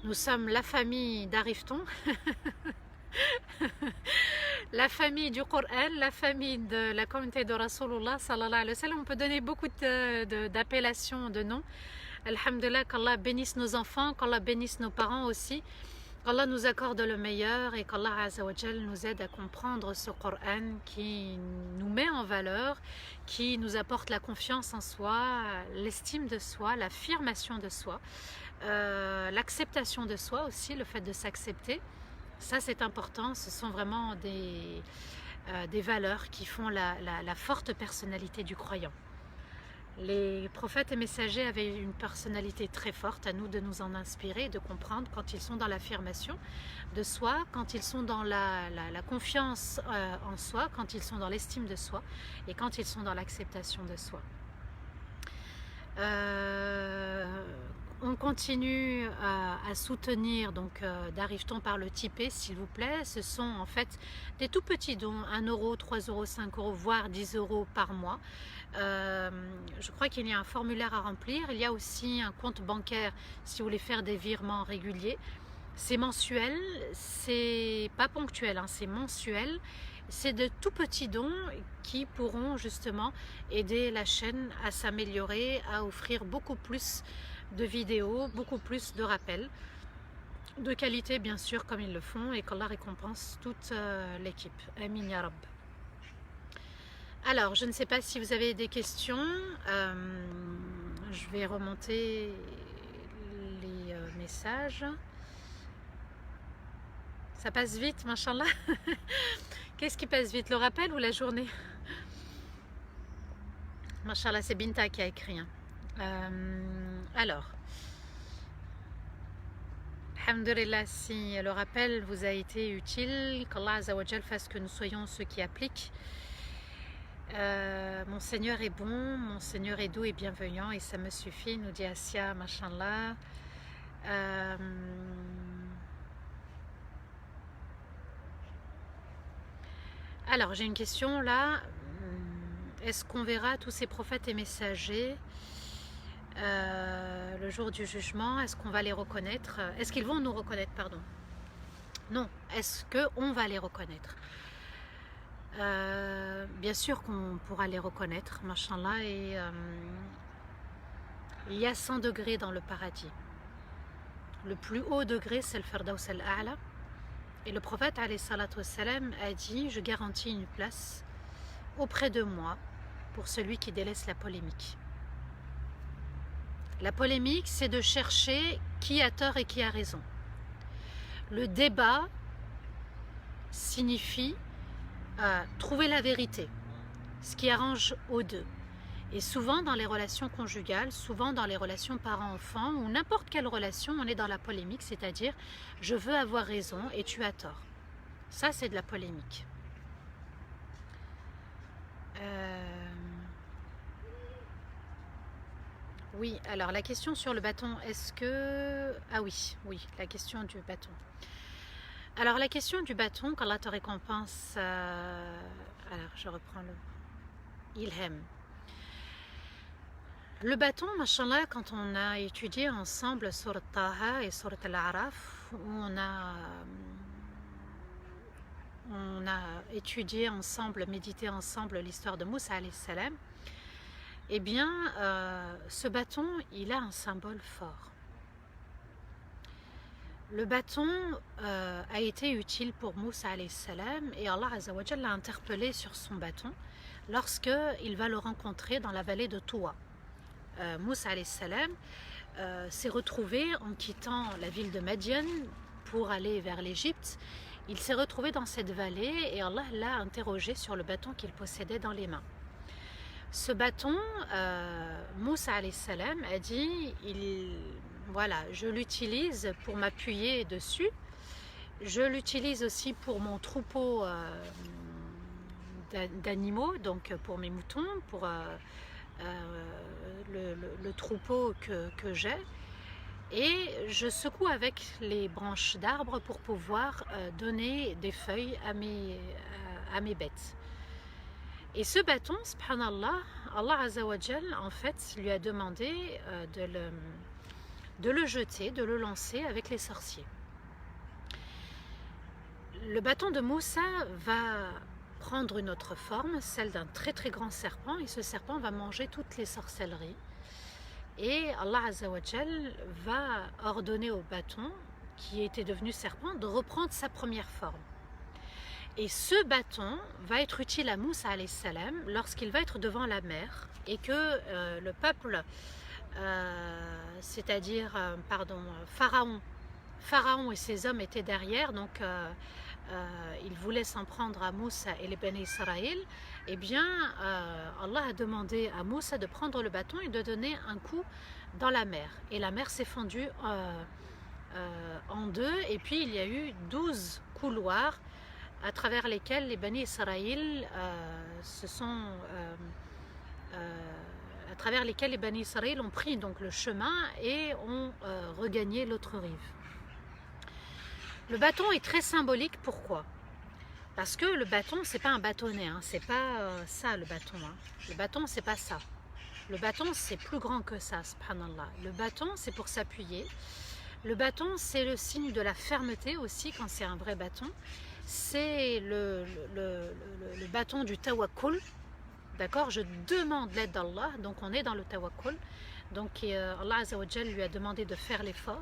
Nous sommes la famille Darifton. La famille du Coran, la famille de la communauté de Rasulullah sallallahu alayhi wa sallam. On peut donner beaucoup d'appellations, de noms. Alhamdulillah, qu'Allah bénisse nos enfants, qu'Allah bénisse nos parents aussi, qu'Allah nous accorde le meilleur et qu'Allah Azza wa Jal nous aide à comprendre ce Coran qui nous met en valeur, qui nous apporte la confiance en soi, l'estime de soi, l'affirmation de soi, l'acceptation de soi aussi, le fait de s'accepter. Ça c'est important, ce sont vraiment des valeurs qui font la forte personnalité du croyant. Les prophètes et messagers avaient une personnalité très forte, à nous de nous en inspirer, de comprendre quand ils sont dans l'affirmation de soi, quand ils sont dans la confiance en soi, quand ils sont dans l'estime de soi et quand ils sont dans l'acceptation de soi. On continue à soutenir donc Darifton par le Tipeee, s'il vous plaît. Ce sont en fait des tout petits dons, 1 euro, 3 euros, 5 euros, voire 10 euros par mois. Je crois qu'il y a un formulaire à remplir. Il y a aussi un compte bancaire si vous voulez faire des virements réguliers. C'est mensuel, c'est pas ponctuel, hein, c'est mensuel. C'est de tout petits dons qui pourront justement aider la chaîne à s'améliorer, à offrir beaucoup plus de vidéos, beaucoup plus de rappels, de qualité bien sûr comme ils le font, et qu'Allah récompense toute l'équipe. Amin ya Rab. Alors, je ne sais pas si vous avez des questions. Je vais remonter messages. Ça passe vite, machallah. Qu'est-ce qui passe vite, le rappel ou la journée? Machallah, c'est Binta qui a écrit. Hein. Alors, alhamdulillah, si le rappel vous a été utile, qu'Allah Azza wa Jal fasse que nous soyons ceux qui appliquent. Mon Seigneur est bon, mon Seigneur est doux et bienveillant et ça me suffit, nous dit Assia, machallah. Alors, j'ai une question là. Est-ce qu'on verra tous ces prophètes et messagers le jour du jugement? Est-ce qu'on va les reconnaître? Est-ce qu'ils vont nous reconnaître, pardon? Non. Est-ce qu'on va les reconnaître? Bien sûr qu'on pourra les reconnaître, machallah, et il y a 100 degrés dans le paradis. Le plus haut degré, c'est le Firdaus al-A'la. Et le prophète alayhi salatu wassalam a dit: je garantis une place auprès de moi pour celui qui délaisse la polémique. La polémique, c'est de chercher qui a tort et qui a raison. Le débat signifie trouver la vérité, ce qui arrange aux deux. Et souvent dans les relations conjugales, souvent dans les relations parents-enfants ou n'importe quelle relation, on est dans la polémique, c'est-à-dire je veux avoir raison et tu as tort. Ça, c'est de la polémique. Oui, alors la question sur le bâton, est-ce que... Ah oui, la question du bâton. Alors la question du bâton, qu'Allah te récompense... Alors je reprends le... Ilham. Le bâton, machallah, quand on a étudié ensemble Surat Taha et Surat Al-A'raf, où on a étudié ensemble, médité ensemble l'histoire de Moussa alayhi salam, eh bien, ce bâton, il a un symbole fort. Le bâton a été utile pour Moussa alayhi salam et Allah Azza wa Jalla l'a interpellé sur son bâton lorsqu'il va le rencontrer dans la vallée de Touwa. Moussa alayhi salam s'est retrouvé en quittant la ville de Madian pour aller vers l'Égypte. Il s'est retrouvé dans cette vallée et Allah l'a interrogé sur le bâton qu'il possédait dans les mains. Ce bâton, Moussa alayhi salam a dit, voilà, je l'utilise pour m'appuyer dessus, je l'utilise aussi pour mon troupeau d'animaux, donc pour mes moutons, pour le troupeau que j'ai, et je secoue avec les branches d'arbres pour pouvoir donner des feuilles à mes bêtes. Et ce bâton, subhanallah, Allah Azza wa Jal, en fait, lui a demandé de le jeter, de le lancer avec les sorciers. Le bâton de Moussa va prendre une autre forme, celle d'un très très grand serpent, et ce serpent va manger toutes les sorcelleries. Et Allah Azza wa Jal va ordonner au bâton, qui était devenu serpent, de reprendre sa première forme. Et ce bâton va être utile à Moussa alayhi salam lorsqu'il va être devant la mer et que le peuple, c'est-à-dire, Pharaon et ses hommes étaient derrière, donc ils voulaient s'en prendre à Moussa et les Béné Israël. Eh bien, Allah a demandé à Moussa de prendre le bâton et de donner un coup dans la mer. Et la mer s'est fendue en deux, et puis il y a eu 12 couloirs à travers lesquels les Bani Israël à travers lesquels les Bani Israël ont pris donc le chemin et ont regagné l'autre rive. Le bâton est très symbolique, pourquoi? Parce que le bâton, c'est pas un bâtonnet, hein, c'est pas ça le bâton. Hein. Le bâton, c'est pas ça. Le bâton, c'est plus grand que ça, subhanallah. Le bâton, c'est pour s'appuyer. Le bâton, c'est le signe de la fermeté aussi, quand c'est un vrai bâton. C'est le bâton du tawakkul, d'accord? Je demande l'aide d'Allah, donc on est dans le tawakkul. Donc Allah Azza wa Jal lui a demandé de faire l'effort.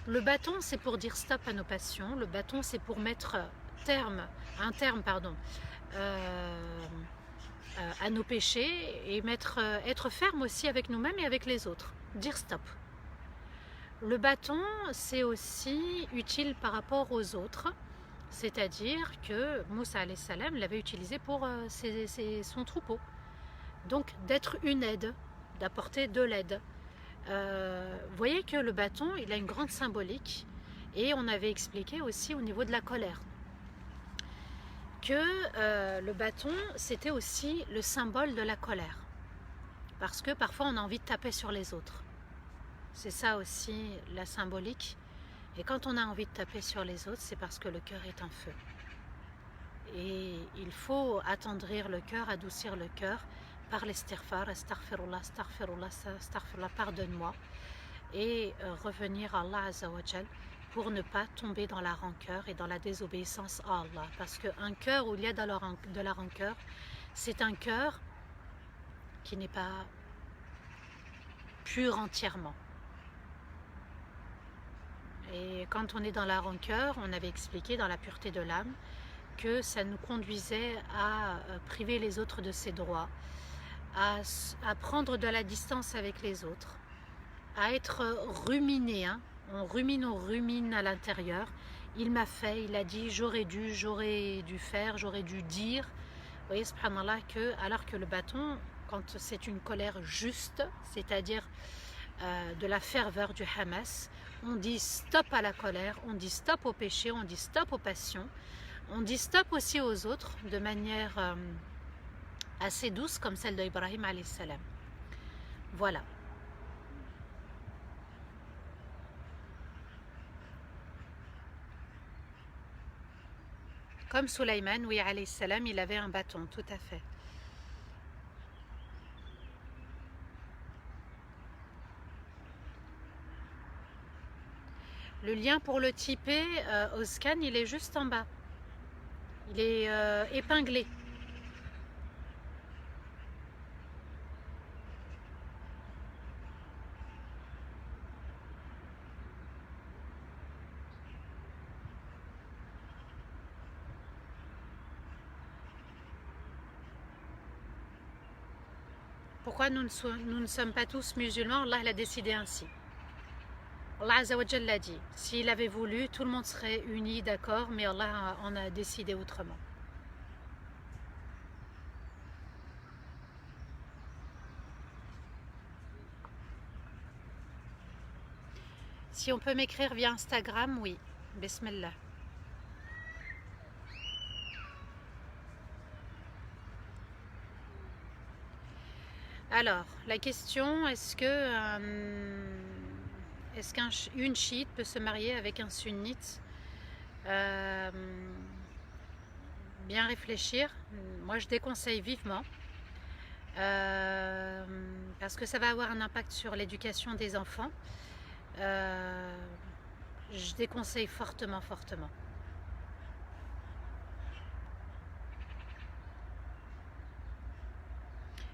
Le bâton, c'est pour dire stop à nos passions. Le bâton, c'est pour mettre un terme à nos péchés et être ferme aussi avec nous-mêmes et avec les autres. Dire stop. Le bâton, c'est aussi utile par rapport aux autres, c'est-à-dire que Moussa alayhi salam l'avait utilisé pour son troupeau. Donc d'être une aide, d'apporter de l'aide. Vous voyez que le bâton, il a une grande symbolique, et on avait expliqué aussi au niveau de la colère que le bâton, c'était aussi le symbole de la colère, parce que parfois on a envie de taper sur les autres. C'est ça aussi la symbolique. Et quand on a envie de taper sur les autres, c'est parce que le cœur est en feu. Et il faut attendrir le cœur, adoucir le cœur par l'istighfar, astaghfirullah, astaghfirullah, astaghfirullah, pardonne-moi, et revenir à Allah Azzawajal pour ne pas tomber dans la rancœur et dans la désobéissance à Allah. Parce qu'un cœur où il y a de la rancœur, c'est un cœur qui n'est pas pur entièrement. Et quand on est dans la rancœur, on avait expliqué dans la pureté de l'âme que ça nous conduisait à priver les autres de ses droits, à prendre de la distance avec les autres, à être ruminé, hein. On rumine à l'intérieur. Il m'a fait, il a dit, j'aurais dû faire, j'aurais dû dire. Vous voyez, subhanallah, alors que le bâton, quand c'est une colère juste, c'est-à-dire de la ferveur du Hamas, on dit stop à la colère, on dit stop au péché, on dit stop aux passions, on dit stop aussi aux autres de manière assez douce comme celle d'Ibrahim alayhi salam. Voilà. Comme Sulaiman, oui, alayhi salam, il avait un bâton, tout à fait. Le lien pour le typer au scan, il est juste en bas. Il est épinglé. Pourquoi nous ne sommes pas tous musulmans? Allah l'a décidé ainsi. Allah Azzawajal l'a dit. S'il avait voulu, tout le monde serait uni, d'accord, mais Allah en a décidé autrement. Si on peut m'écrire via Instagram, oui. Bismillah. Alors, la question, est-ce qu'une chiite peut se marier avec un sunnite? Bien réfléchir. Moi, je déconseille vivement. Parce que ça va avoir un impact sur l'éducation des enfants. Je déconseille fortement, fortement.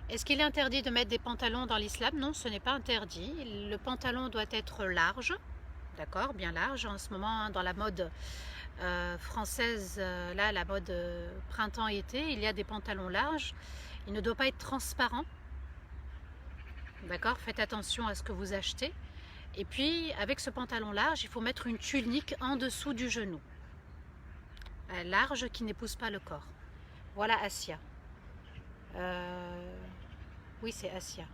Est-ce qu'il est interdit de mettre des pantalons dans l'islam? Non, ce n'est pas interdit. Le pantalon doit être large, d'accord, bien large. En ce moment, dans la mode française, là, la mode printemps-été, il y a des pantalons larges. Il ne doit pas être transparent, d'accord. Faites attention à ce que vous achetez. Et puis, avec ce pantalon large, il faut mettre une tunique en dessous du genou, large, qui n'épouse pas le corps. Voilà Asia. Oui, c'est Asia.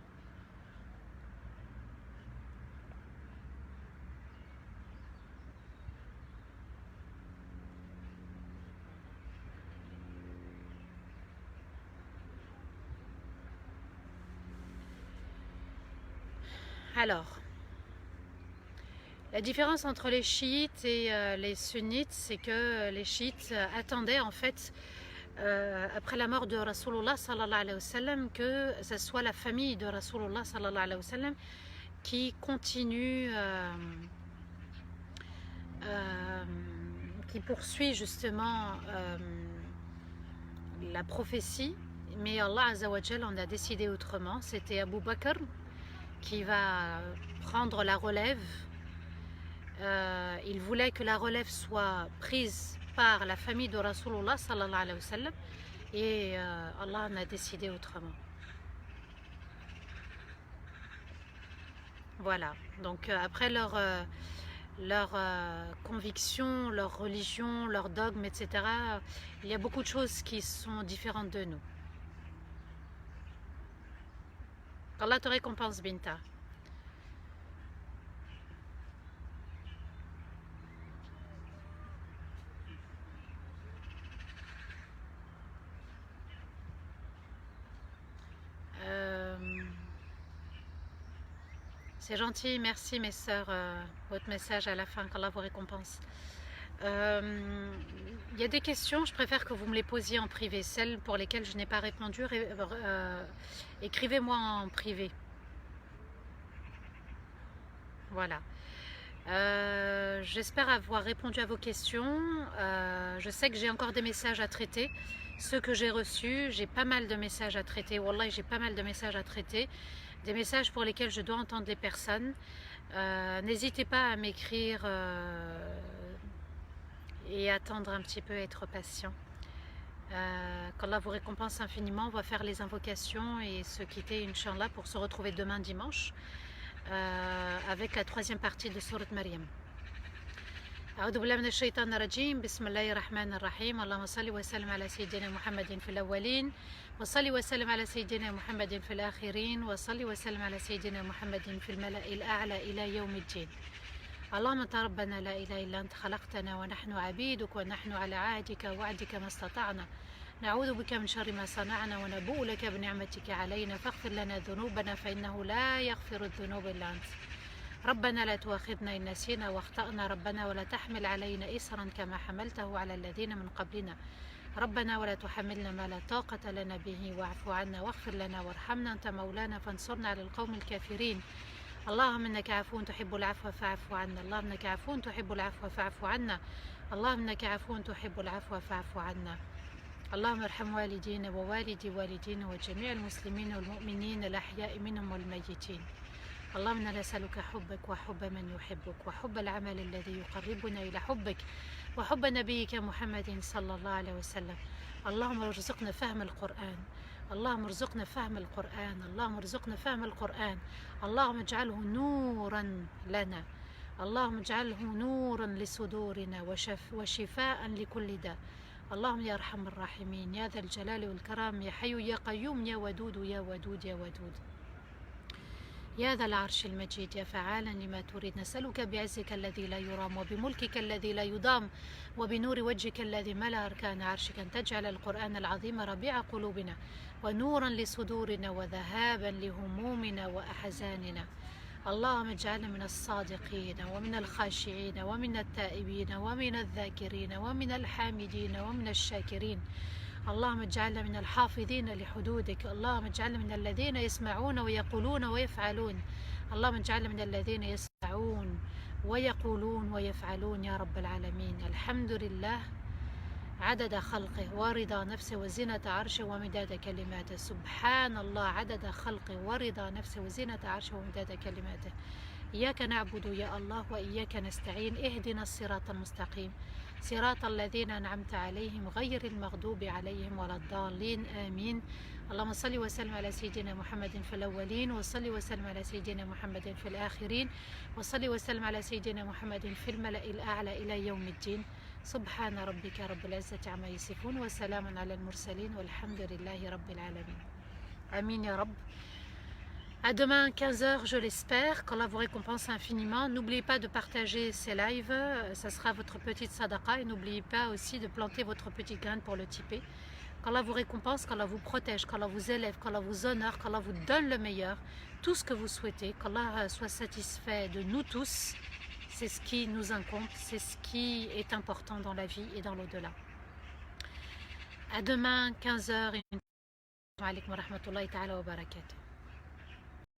Alors, la différence entre les chiites et les sunnites, c'est que les chiites attendaient en fait après la mort de Rasulullah sallallahu alayhi wa sallam, que ce soit la famille de Rasulullah sallallahu alayhi wa sallam qui continue, qui poursuit justement la prophétie, mais Allah Azzawajal en a décidé autrement. C'était Abu Bakr qui va prendre la relève. Il voulait que la relève soit prise par la famille de Rasulullah sallallahu alayhi wa sallam, et Allah en a décidé autrement. Voilà. Donc après leur conviction, leur religion, leur dogme, etc., il y a beaucoup de choses qui sont différentes de nous. Allah te récompense, Binta. C'est gentil, merci mes sœurs, votre message à la fin, qu'Allah vous récompense. Il y a des questions, je préfère que vous me les posiez en privé. Celles pour lesquelles je n'ai pas répondu, écrivez-moi en privé. Voilà. J'espère avoir répondu à vos questions. Je sais que j'ai encore des messages à traiter. Ceux que j'ai reçus, j'ai pas mal de messages à traiter. Wallah, j'ai pas mal de messages à traiter. Des messages pour lesquels je dois entendre des personnes. N'hésitez pas à m'écrire et attendre un petit peu, être patient. Qu'Allah vous récompense infiniment. On va faire les invocations et se quitter, Inch'Allah, pour se retrouver demain dimanche avec la troisième partie de Sourate Maryam. أعوذ بالله من الشيطان الرجيم بسم الله الرحمن الرحيم اللهم صل وسلم على سيدنا محمد في الأولين وصل وسلم على سيدنا محمد في الآخرين وصل وسلم على سيدنا محمد في الملأ الأعلى إلى يوم الدين اللهم أنت ربنا لا إله إلا أنت خلقتنا ونحن عبيدك ونحن على عهدك ووعدك ما استطعنا نعوذ بك من شر ما صنعنا ونبوء لك بنعمتك علينا فاغفر لنا ذنوبنا فإنه لا يغفر الذنوب إلا أنت ربنا لا تؤاخذنا إن نسينا واخطأنا ربنا ولا تحمل علينا إصرا كما حملته على الذين من قبلنا ربنا ولا تحملنا ما لا طاقة لنا به واعف عنا واغفر لنا وارحمنا أنت مولانا فانصرنا على القوم الكافرين اللهم إنك عفو تحب العفو فاعف عنا اللهم إنك عفو تحب العفو فاعف عنا اللهم إنك عفو تحب العفو فاعف عنا اللهم ارحم والدينا ووالدي والدينا وجميع المسلمين والمؤمنين الأحياء منهم والميتين اللهم إنا نسألك حبك وحب من يحبك وحب العمل الذي يقربنا إلى حبك وحب نبيك محمد صلى الله عليه وسلم اللهم ارزقنا فهم القرآن اللهم ارزقنا فهم القرآن اللهم ارزقنا فهم القرآن اللهم اجعله نورا لنا اللهم اجعله نورا لصدورنا وشفاء لكل داء اللهم يا أرحم الراحمين يا ذا الجلال والكرام يا حي يا قيوم يا ودود يا ودود يا ودود يا ذا العرش المجيد يا فعالا لما تريد نسألك بعزك الذي لا يرام وبملكك الذي لا يضام وبنور وجهك الذي ملأ أركان عرشك أن تجعل القرآن العظيم ربيع قلوبنا ونورا لصدورنا وذهابا لهمومنا وأحزاننا اللهم اجعلنا من الصادقين ومن الخاشعين ومن التائبين ومن الذاكرين ومن الحامدين ومن الشاكرين اللهم اجعلنا من الحافظين لحدودك اللهم اجعلنا من الذين يسمعون ويقولون ويفعلون اللهم اجعلنا من الذين يسمعون ويقولون ويفعلون يا رب العالمين الحمد لله عدد خلقه ورضا نفسه وزنة عرشه ومداد كلماته سبحان الله عدد خلقه ورضا نفسه وزنة عرشه ومداد كلماته إياك نعبد يا الله وإياك نستعين اهدنا الصراط المستقيم صراط الذين أنعمت عليهم غير المغضوب عليهم ولا الضالين آمين اللهم صل وسلم على سيدنا محمد في الأولين وصل وسلم على سيدنا محمد في الآخرين وصل وسلم على سيدنا محمد في الملأ الأعلى إلى يوم الدين سبحان ربك رب العزة عما يصفون وسلام على المرسلين والحمد لله رب العالمين آمين يا رب. À demain 15h, je l'espère, qu'Allah vous récompense infiniment. N'oubliez pas de partager ces lives, ça sera votre petite sadaqa. Et n'oubliez pas aussi de planter votre petite graine pour le Tipeee. Qu'Allah vous récompense, qu'Allah vous protège, qu'Allah vous élève, qu'Allah vous honore, qu'Allah vous donne le meilleur, tout ce que vous souhaitez, qu'Allah soit satisfait de nous tous. C'est ce qui nous incombe, c'est ce qui est important dans la vie et dans l'au-delà. À demain 15h. Wa alaykoum wa rahmatullahi ta'ala wa barakatuh.